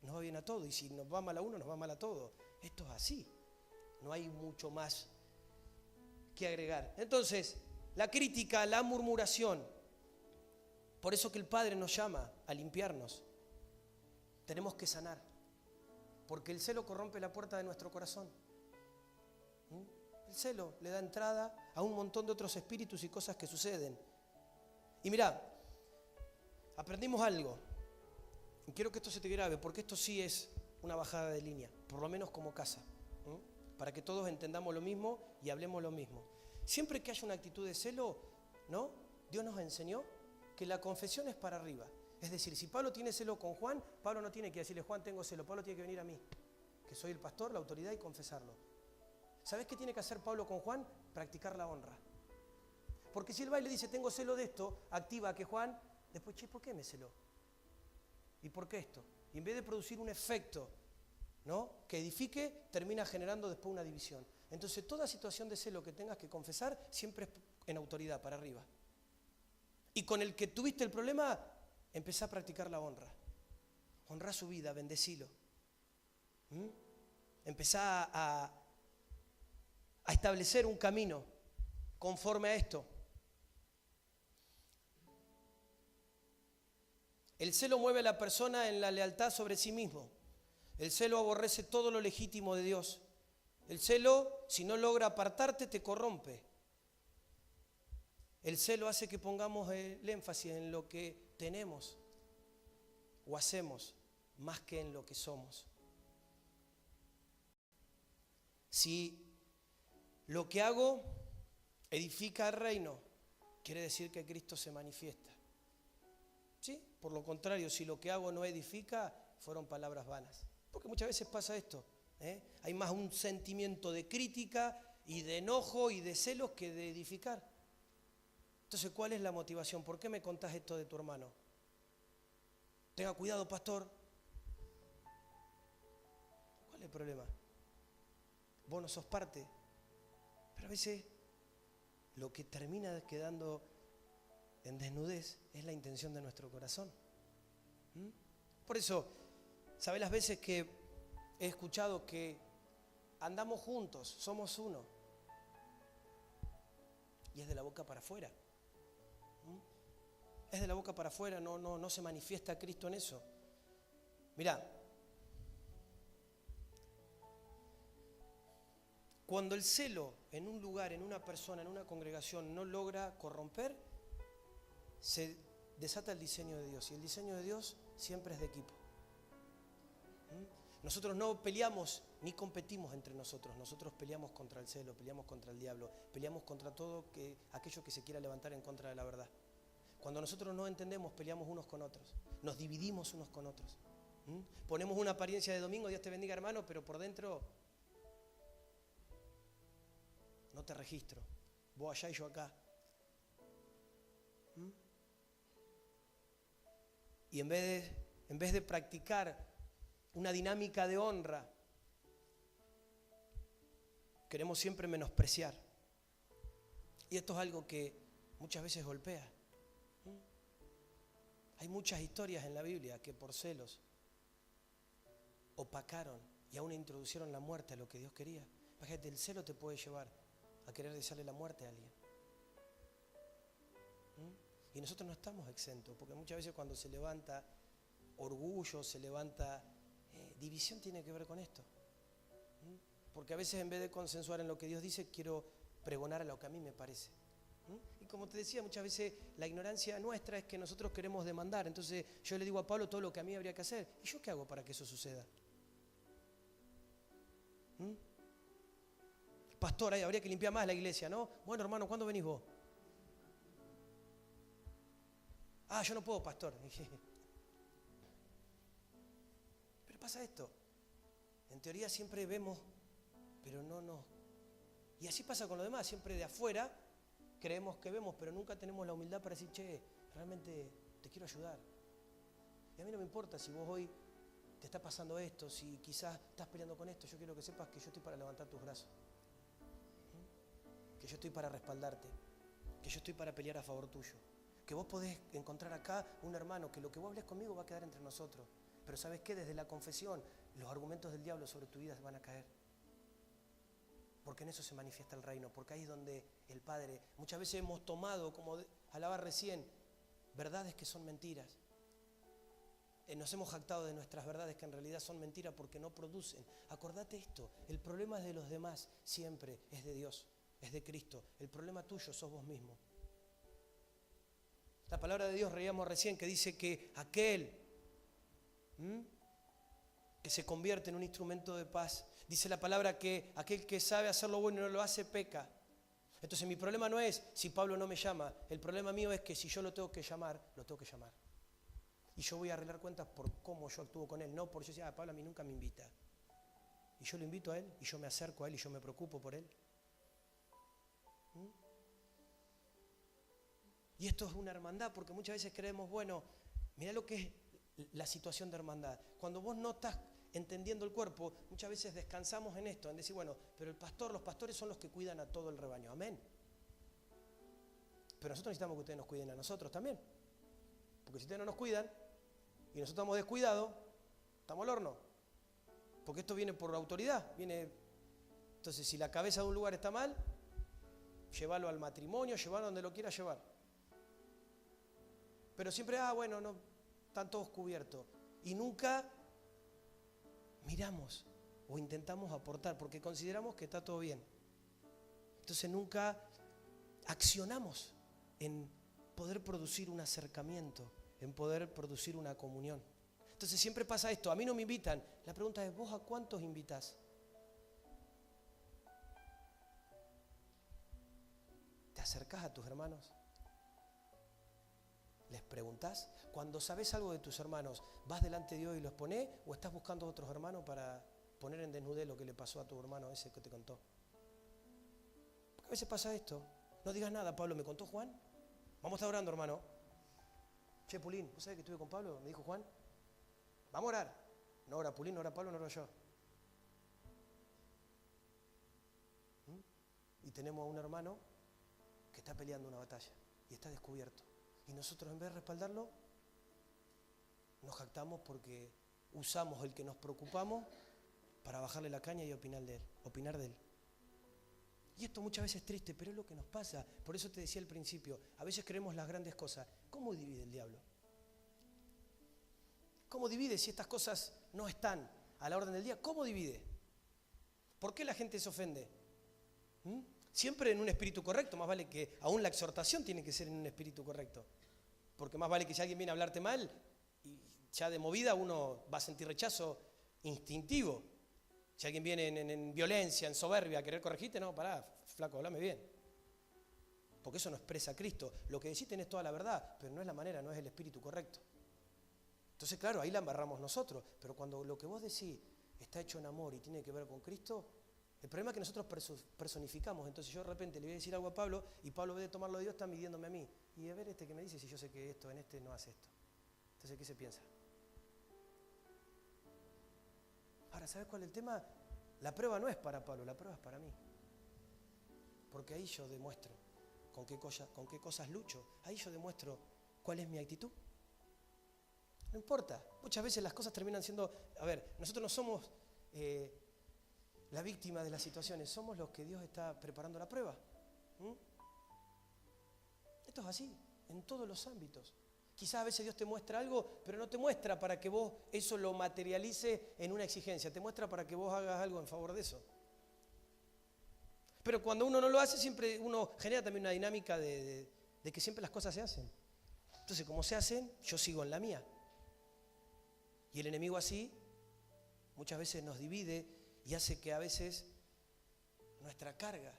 Nos va bien a todos. Y si nos va mal a uno, nos va mal a todos. Esto es así. No hay mucho más que agregar. Entonces, la crítica, la murmuración. Por eso que el Padre nos llama a limpiarnos. Tenemos que sanar. Porque el celo corrompe la puerta de nuestro corazón. El celo le da entrada a un montón de otros espíritus y cosas que suceden. Y mirá, aprendimos algo. Y quiero que esto se te grabe, porque esto sí es una bajada de línea, por lo menos como casa, para que todos entendamos lo mismo y hablemos lo mismo. Siempre que haya una actitud de celo, ¿no? Dios nos enseñó que la confesión es para arriba. Es decir, si Pablo tiene celo con Juan, Pablo no tiene que decirle, Juan, tengo celo. Pablo tiene que venir a mí, que soy el pastor, la autoridad, y confesarlo. ¿Sabés qué tiene que hacer Pablo con Juan? Practicar la honra. Porque si él va y le dice, tengo celo de esto, activa que Juan, después, che, ¿por qué me celó? ¿Y por qué esto? Y en vez de producir un efecto, ¿no?, que edifique, termina generando después una división. Entonces, toda situación de celo que tengas que confesar, siempre es en autoridad, para arriba. Y con el que tuviste el problema, empezá a practicar la honra. Honrá su vida, bendecilo. Empezá a establecer un camino conforme a esto. El celo mueve a la persona en la lealtad sobre sí mismo. El celo aborrece todo lo legítimo de Dios. El celo, si no logra apartarte, te corrompe. El celo hace que pongamos el énfasis en lo que tenemos o hacemos más que en lo que somos. Si lo que hago edifica el reino, quiere decir que Cristo se manifiesta. ¿Sí? Por lo contrario, si lo que hago no edifica, fueron palabras vanas. Porque muchas veces pasa esto, hay más un sentimiento de crítica y de enojo y de celos que de edificar. Entonces, ¿cuál es la motivación? ¿Por qué me contás esto de tu hermano? Tenga cuidado, pastor. ¿Cuál es el problema? Vos no sos parte. Pero a veces lo que termina quedando en desnudez es la intención de nuestro corazón. Por eso, ¿sabés las veces que he escuchado que andamos juntos, somos uno? Y es de la boca para afuera. Es de la boca para afuera, no se manifiesta Cristo en eso. Mirá, cuando el celo en un lugar, en una persona, en una congregación no logra corromper, se desata el diseño de Dios. Y el diseño de Dios siempre es de equipo. Nosotros no peleamos ni competimos entre nosotros. Nosotros peleamos contra el celo, peleamos contra el diablo, peleamos contra todo aquello que se quiera levantar en contra de la verdad. Cuando nosotros no entendemos, peleamos unos con otros. Nos dividimos unos con otros. Ponemos una apariencia de domingo, Dios te bendiga hermano, pero por dentro no te registro. Vos allá y yo acá. Y en vez de practicar una dinámica de honra, queremos siempre menospreciar. Y esto es algo que muchas veces golpea. Hay muchas historias en la Biblia que por celos opacaron y aún introducieron la muerte a lo que Dios quería. Imagínate, el celo te puede llevar a querer desearle la muerte a alguien. Y nosotros no estamos exentos, porque muchas veces cuando se levanta orgullo, se levanta división, tiene que ver con esto. Porque a veces en vez de consensuar en lo que Dios dice, quiero pregonar a lo que a mí me parece. Y como te decía, muchas veces la ignorancia nuestra es que nosotros queremos demandar. Entonces yo le digo a Pablo todo lo que a mí habría que hacer. ¿Y yo qué hago para que eso suceda? Pastor, habría que limpiar más la iglesia, ¿no? Bueno, hermano, ¿cuándo venís vos? Ah, yo no puedo, pastor. Pero pasa esto. En teoría siempre vemos, pero no. Y así pasa con lo demás. Siempre de afuera creemos que vemos, pero nunca tenemos la humildad para decir, che, realmente te quiero ayudar. Y a mí no me importa si vos hoy te está pasando esto, si quizás estás peleando con esto. Yo quiero que sepas que yo estoy para levantar tus brazos. Que yo estoy para respaldarte. Que yo estoy para pelear a favor tuyo. Que vos podés encontrar acá un hermano, que lo que vos hables conmigo va a quedar entre nosotros. Pero ¿sabes qué? Desde la confesión, los argumentos del diablo sobre tu vida van a caer. Porque en eso se manifiesta el reino. Porque ahí es donde el Padre... Muchas veces hemos tomado, como hablaba recién, verdades que son mentiras. Nos hemos jactado de nuestras verdades que en realidad son mentiras porque no producen. Acordate esto, el problema es de los demás, siempre es de Dios, es de Cristo. El problema tuyo sos vos mismo. La palabra de Dios, leíamos recién, que dice que aquel que se convierte en un instrumento de paz, dice la palabra que aquel que sabe hacer lo bueno y no lo hace, peca. Entonces mi problema no es si Pablo no me llama, el problema mío es que si yo lo tengo que llamar, lo tengo que llamar. Y yo voy a arreglar cuentas por cómo yo actúo con él, no por yo decir, Pablo a mí nunca me invita. Y yo lo invito a él, y yo me acerco a él, y yo me preocupo por él. Y esto es una hermandad, porque muchas veces creemos, bueno, mirá lo que es la situación de hermandad. Cuando vos no estás entendiendo el cuerpo, muchas veces descansamos en esto, en decir, bueno, pero los pastores son los que cuidan a todo el rebaño, amén. Pero nosotros necesitamos que ustedes nos cuiden a nosotros también. Porque si ustedes no nos cuidan, y nosotros estamos descuidados, estamos al horno. Porque esto viene por autoridad, Entonces, si la cabeza de un lugar está mal, llévalo al matrimonio, llévalo donde lo quiera llevar. Pero siempre, bueno, no, están todos cubiertos. Y nunca miramos o intentamos aportar porque consideramos que está todo bien. Entonces nunca accionamos en poder producir un acercamiento, en poder producir una comunión. Entonces siempre pasa esto, a mí no me invitan. La pregunta es, ¿vos a cuántos invitás? ¿Te acercás a tus hermanos? ¿Les preguntás? Cuando sabes algo de tus hermanos, ¿vas delante de Dios y los ponés o estás buscando a otros hermanos para poner en desnudez lo que le pasó a tu hermano ese que te contó? Porque a veces pasa esto. No digas nada, Pablo, ¿me contó Juan? Vamos a estar orando, hermano. Che, Pulín, ¿vos sabés que estuve con Pablo? Me dijo Juan. Vamos a orar. No ora Pulín, no ora Pablo, no oro yo. Y tenemos a un hermano que está peleando una batalla y está descubierto. Y nosotros en vez de respaldarlo, nos jactamos porque usamos el que nos preocupamos para bajarle la caña y opinar de él. Y esto muchas veces es triste, pero es lo que nos pasa. Por eso te decía al principio, a veces creemos las grandes cosas. ¿Cómo divide el diablo? ¿Cómo divide si estas cosas no están a la orden del día? ¿Cómo divide? ¿Por qué la gente se ofende? Siempre en un espíritu correcto, más vale que aún la exhortación tiene que ser en un espíritu correcto. Porque más vale que si alguien viene a hablarte mal, y ya de movida uno va a sentir rechazo instintivo. Si alguien viene en violencia, en soberbia, a querer corregirte, no, pará, flaco, hablame bien. Porque eso no expresa a Cristo. Lo que decís tenés toda la verdad, pero no es la manera, no es el espíritu correcto. Entonces, claro, ahí la embarramos nosotros. Pero cuando lo que vos decís está hecho en amor y tiene que ver con Cristo, el problema es que nosotros personificamos. Entonces yo de repente le voy a decir algo a Pablo y Pablo, en vez de tomarlo de Dios, está midiéndome a mí. Y a ver que me dice si yo sé que esto en este no hace esto. Entonces, ¿qué se piensa? Ahora, ¿sabes cuál es el tema? La prueba no es para Pablo, la prueba es para mí. Porque ahí yo demuestro con qué cosas lucho. Ahí yo demuestro cuál es mi actitud. No importa. Muchas veces las cosas terminan siendo... A ver, nosotros no somos la víctima de las situaciones, somos los que Dios está preparando la prueba. Esto es así, en todos los ámbitos. Quizás a veces Dios te muestra algo, pero no te muestra para que vos eso lo materialice en una exigencia, te muestra para que vos hagas algo en favor de eso. Pero cuando uno no lo hace, siempre uno genera también una dinámica de que siempre las cosas se hacen. Entonces, como se hacen, yo sigo en la mía. Y el enemigo así muchas veces nos divide y hace que a veces nuestra carga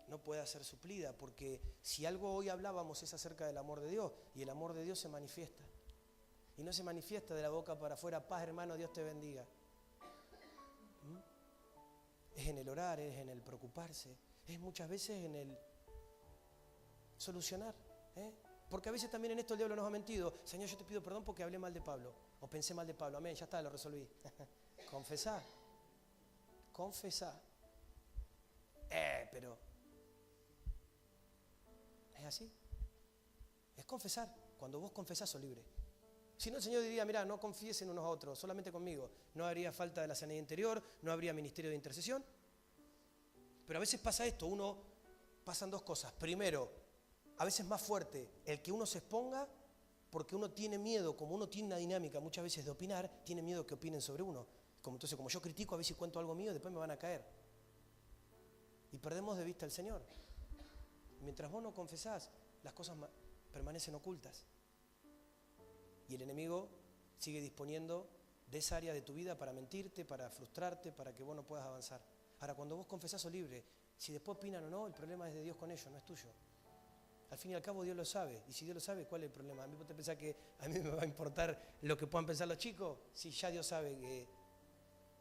no pueda ser suplida, porque si algo hoy hablábamos es acerca del amor de Dios, y el amor de Dios se manifiesta. Y no se manifiesta de la boca para afuera, paz hermano, Dios te bendiga. Es en el orar, es en el preocuparse, es muchas veces en el solucionar. Porque a veces también en esto el diablo nos ha mentido. Señor, yo te pido perdón porque hablé mal de Pablo, o pensé mal de Pablo, amén, ya está, lo resolví. Confesá. Pero es así. Es confesar. Cuando vos confesás sos libre. Si no, el Señor diría, mirá, no confiesen unos a otros, solamente conmigo. No habría falta de la sanidad interior, no habría ministerio de intercesión. Pero a veces pasa esto, pasan dos cosas. Primero, a veces más fuerte el que uno se exponga, porque uno tiene miedo, como uno tiene una dinámica muchas veces de opinar, tiene miedo que opinen sobre uno. Entonces, como yo critico, a veces cuento algo mío, después me van a caer. Y perdemos de vista al Señor. Mientras vos no confesás, las cosas permanecen ocultas. Y el enemigo sigue disponiendo de esa área de tu vida para mentirte, para frustrarte, para que vos no puedas avanzar. Ahora, cuando vos confesás sos libre. Si después opinan o no, el problema es de Dios con ellos, no es tuyo. Al fin y al cabo Dios lo sabe. Y si Dios lo sabe, ¿cuál es el problema? ¿A mí vos te pensás que a mí me va a importar lo que puedan pensar los chicos? Si ya Dios sabe que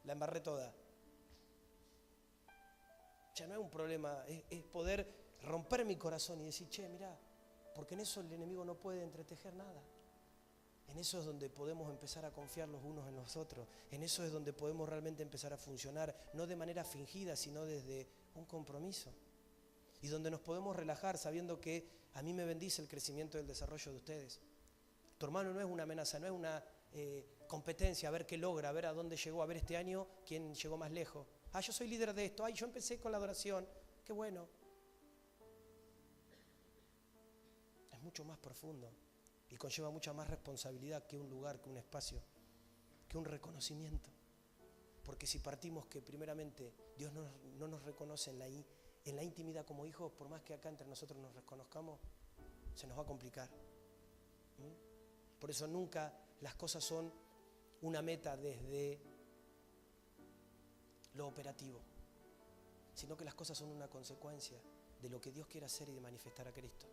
la embarré toda. Ya no es un problema, es poder romper mi corazón y decir, che, mirá, porque en eso el enemigo no puede entretejer nada. En eso es donde podemos empezar a confiar los unos en los otros. En eso es donde podemos realmente empezar a funcionar, no de manera fingida, sino desde un compromiso. Y donde nos podemos relajar sabiendo que a mí me bendice el crecimiento y el desarrollo de ustedes. Tu hermano no es una amenaza, no es una competencia, a ver qué logra, a ver a dónde llegó, a ver este año quién llegó más lejos. Ah, yo soy líder de esto, yo empecé con la adoración, qué bueno. Es mucho más profundo y conlleva mucha más responsabilidad que un lugar, que un espacio, que un reconocimiento. Porque si partimos que primeramente Dios no nos reconoce en la intimidad como hijos, por más que acá entre nosotros nos reconozcamos, se nos va a complicar. ¿Mm? Por eso nunca las cosas son una meta desde lo operativo, sino que las cosas son una consecuencia de lo que Dios quiere hacer y de manifestar a Cristo.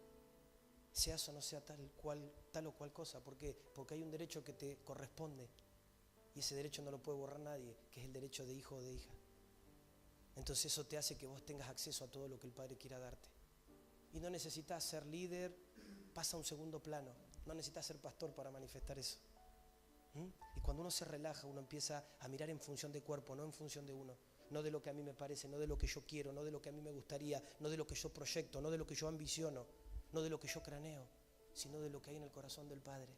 Seas o no sea tal o cual cosa. ¿Por qué? Porque hay un derecho que te corresponde y ese derecho no lo puede borrar nadie, que es el derecho de hijo o de hija. Entonces eso te hace que vos tengas acceso a todo lo que el Padre quiera darte. Y no necesitas ser líder, pasa a un segundo plano. No necesitas ser pastor para manifestar eso. Y cuando uno se relaja, uno empieza a mirar en función de cuerpo, no en función de uno. No de lo que a mí me parece, no de lo que yo quiero, no de lo que a mí me gustaría, no de lo que yo proyecto, no de lo que yo ambiciono, no de lo que yo craneo, sino de lo que hay en el corazón del Padre.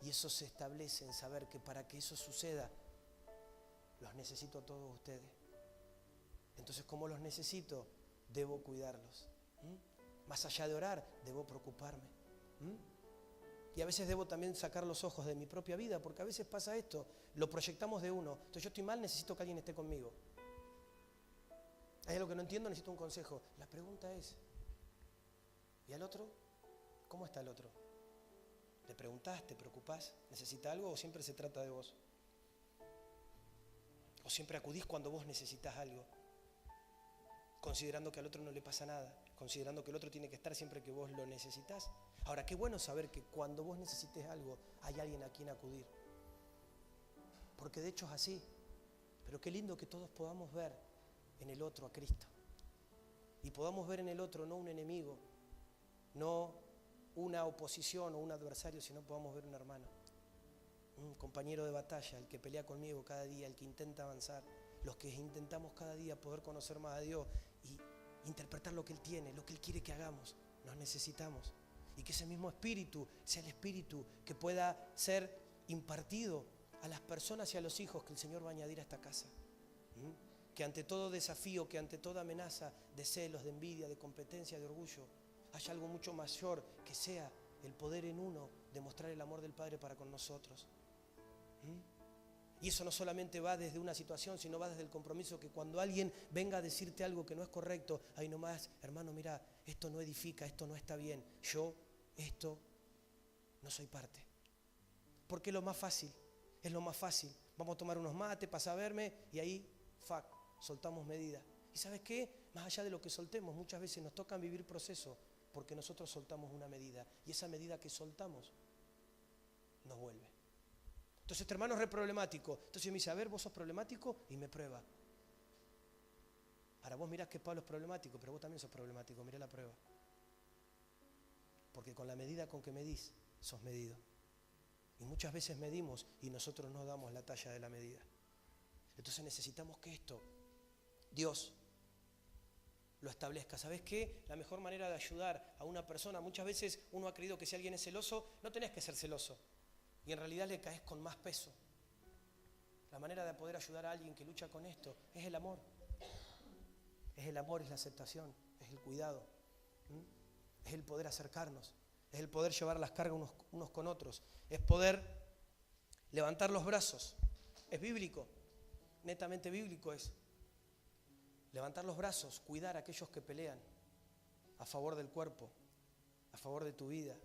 Y eso se establece en saber que para que eso suceda, los necesito a todos ustedes. Entonces, como los necesito, debo cuidarlos. Más allá de orar, debo preocuparme. Y a veces debo también sacar los ojos de mi propia vida, porque a veces pasa esto, lo proyectamos de uno. Entonces yo estoy mal, necesito que alguien esté conmigo. Hay algo que no entiendo, necesito un consejo. La pregunta es, ¿y al otro? ¿Cómo está el otro? ¿Le preguntás, te preocupás, necesita algo o siempre se trata de vos? ¿O siempre acudís cuando vos necesitas algo? Considerando que al otro no le pasa nada, considerando que el otro tiene que estar siempre que vos lo necesitas. Ahora, qué bueno saber que cuando vos necesites algo, hay alguien a quien acudir. Porque de hecho es así. Pero qué lindo que todos podamos ver en el otro a Cristo. Y podamos ver en el otro no un enemigo, no una oposición o un adversario, sino podamos ver un hermano, un compañero de batalla, el que pelea conmigo cada día, el que intenta avanzar, los que intentamos cada día poder conocer más a Dios y interpretar lo que Él tiene, lo que Él quiere que hagamos. Nos necesitamos. Y que ese mismo espíritu sea el espíritu que pueda ser impartido a las personas y a los hijos que el Señor va a añadir a esta casa. Que ante todo desafío, que ante toda amenaza de celos, de envidia, de competencia, de orgullo, haya algo mucho mayor que sea el poder en uno de mostrar el amor del Padre para con nosotros. Y eso no solamente va desde una situación, sino va desde el compromiso que cuando alguien venga a decirte algo que no es correcto, ahí nomás, hermano, mira, esto no edifica, esto no está bien, yo, esto, no soy parte. Porque es lo más fácil, es lo más fácil. Vamos a tomar unos mates, pasa a verme y ahí, soltamos medidas. ¿Y sabes qué? Más allá de lo que soltemos, muchas veces nos tocan vivir procesos porque nosotros soltamos una medida y esa medida que soltamos nos vuelve. Entonces este hermano es re problemático. Entonces me dice, a ver, vos sos problemático y me prueba. Ahora vos mirás que Pablo es problemático, pero vos también sos problemático, mirá la prueba. Porque con la medida con que medís, sos medido. Y muchas veces medimos y nosotros no damos la talla de la medida. Entonces necesitamos que esto, Dios, lo establezca. ¿Sabés qué? La mejor manera de ayudar a una persona, muchas veces uno ha creído que si alguien es celoso, no tenés que ser celoso. Y en realidad le caes con más peso. La manera de poder ayudar a alguien que lucha con esto es el amor. Es el amor, es la aceptación, es el cuidado. Es el poder acercarnos, es el poder llevar las cargas unos con otros, es poder levantar los brazos. Es bíblico, netamente bíblico es. Levantar los brazos, cuidar a aquellos que pelean a favor del cuerpo, a favor de tu vida,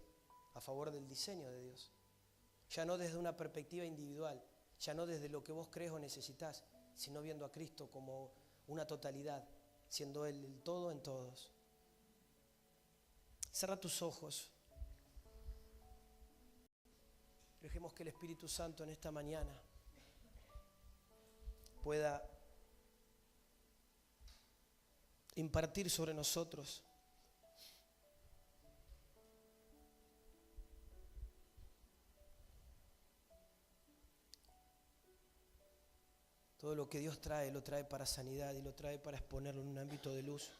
a favor del diseño de Dios. Ya no desde una perspectiva individual, ya no desde lo que vos crees o necesitas, sino viendo a Cristo como una totalidad, siendo Él el todo en todos. Cierra tus ojos. Dejemos que el Espíritu Santo en esta mañana pueda impartir sobre nosotros todo lo que Dios trae, lo trae para sanidad y lo trae para exponerlo en un ámbito de luz.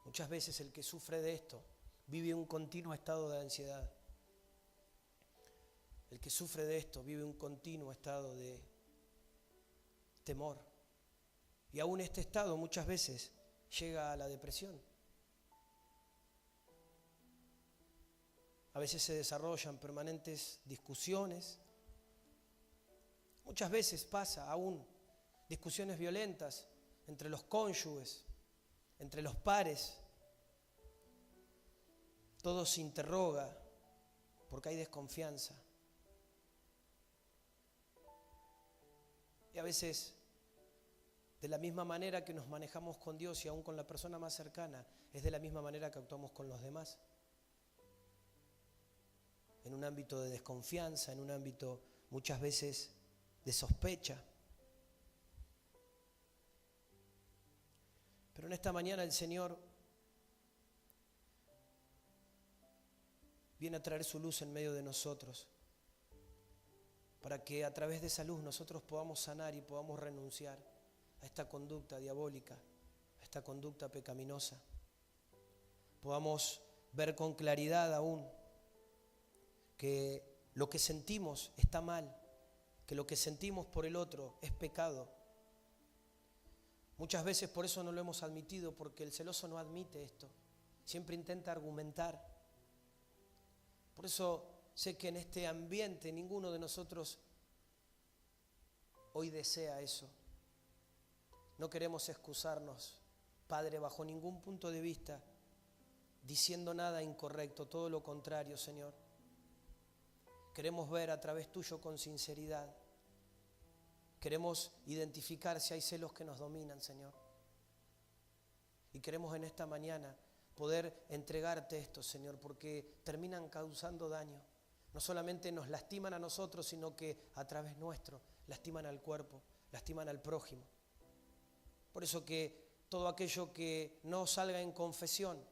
Muchas veces el que sufre de esto vive un continuo estado de ansiedad. El que sufre de esto vive un continuo estado de temor. Y aún este estado muchas veces llega a la depresión. A veces se desarrollan permanentes discusiones. Muchas veces pasa aún discusiones violentas entre los cónyuges, entre los pares. Todo se interroga porque hay desconfianza. Y a veces, de la misma manera que nos manejamos con Dios y aún con la persona más cercana, es de la misma manera que actuamos con los demás. En un ámbito de desconfianza, en un ámbito muchas veces de sospecha. Pero en esta mañana el Señor viene a traer su luz en medio de nosotros, para que a través de esa luz nosotros podamos sanar y podamos renunciar a esta conducta diabólica, a esta conducta pecaminosa. Podamos ver con claridad aún que lo que sentimos está mal, que lo que sentimos por el otro es pecado. Muchas veces por eso no lo hemos admitido, porque el celoso no admite esto, siempre intenta argumentar. Por eso sé que en este ambiente ninguno de nosotros hoy desea eso. No queremos excusarnos, Padre, bajo ningún punto de vista, diciendo nada incorrecto, todo lo contrario, Señor. Queremos ver a través tuyo con sinceridad. Queremos identificar si hay celos que nos dominan, Señor. Y queremos en esta mañana poder entregarte esto, Señor, porque terminan causando daño. No solamente nos lastiman a nosotros, sino que a través nuestro lastiman al cuerpo, lastiman al prójimo. Por eso que todo aquello que no salga en confesión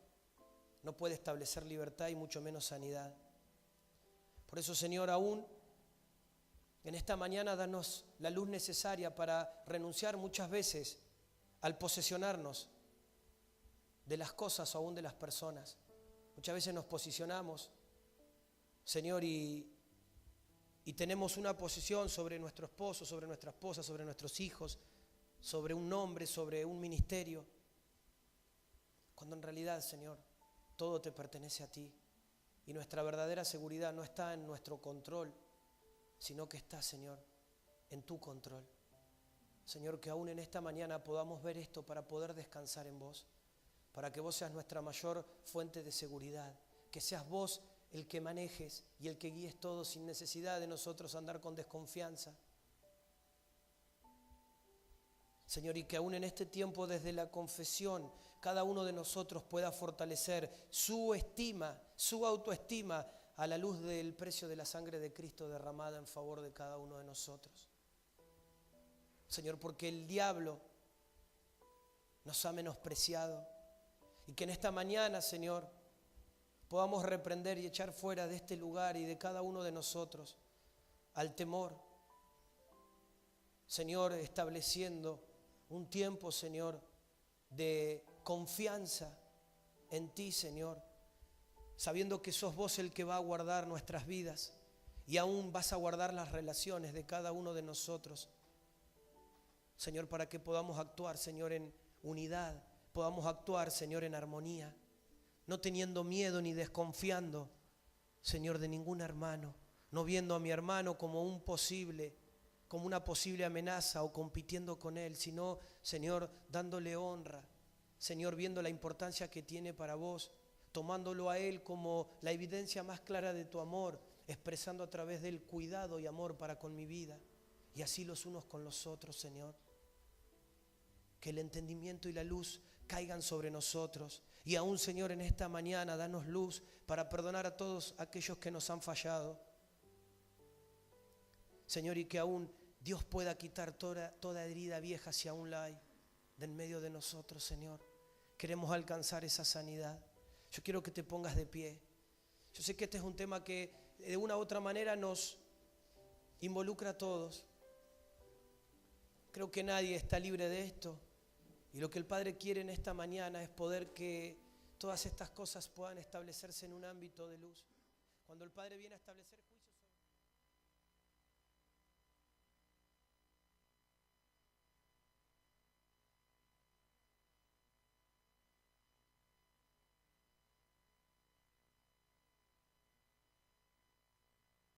no puede establecer libertad y mucho menos sanidad. Por eso, Señor, aún en esta mañana danos la luz necesaria para renunciar muchas veces al posesionarnos de las cosas o aún de las personas. Muchas veces nos posicionamos, Señor, y tenemos una posición sobre nuestro esposo, sobre nuestra esposa, sobre nuestros hijos, sobre un nombre, sobre un ministerio, cuando en realidad, Señor, todo te pertenece a ti y nuestra verdadera seguridad no está en nuestro control, sino que está, Señor, en tu control. Señor, que aún en esta mañana podamos ver esto para poder descansar en vos, para que vos seas nuestra mayor fuente de seguridad, que seas vos el que manejes y el que guíes todo sin necesidad de nosotros andar con desconfianza. Señor, y que aún en este tiempo desde la confesión cada uno de nosotros pueda fortalecer su estima, su autoestima a la luz del precio de la sangre de Cristo derramada en favor de cada uno de nosotros. Señor, porque el diablo nos ha menospreciado y que en esta mañana, Señor, podamos reprender y echar fuera de este lugar y de cada uno de nosotros al temor. Señor, estableciendo un tiempo, Señor, de confianza en ti, Señor, sabiendo que sos vos el que va a guardar nuestras vidas y aún vas a guardar las relaciones de cada uno de nosotros. Señor, para que podamos actuar, Señor, en unidad, podamos actuar, Señor, en armonía, no teniendo miedo ni desconfiando, Señor, de ningún hermano, no viendo a mi hermano como una posible amenaza o compitiendo con él, sino, Señor, dándole honra, Señor, viendo la importancia que tiene para vos, tomándolo a él como la evidencia más clara de tu amor, expresando a través del cuidado y amor para con mi vida, y así los unos con los otros, Señor. Que el entendimiento y la luz caigan sobre nosotros. Y aún, Señor, en esta mañana, danos luz para perdonar a todos aquellos que nos han fallado. Señor, y que aún Dios pueda quitar toda herida vieja, si aún la hay, de en medio de nosotros, Señor. Queremos alcanzar esa sanidad. Yo quiero que te pongas de pie. Yo sé que este es un tema que de una u otra manera nos involucra a todos. Creo que nadie está libre de esto. Y lo que el Padre quiere en esta mañana es poder que todas estas cosas puedan establecerse en un ámbito de luz. Cuando el Padre viene a establecer juicio,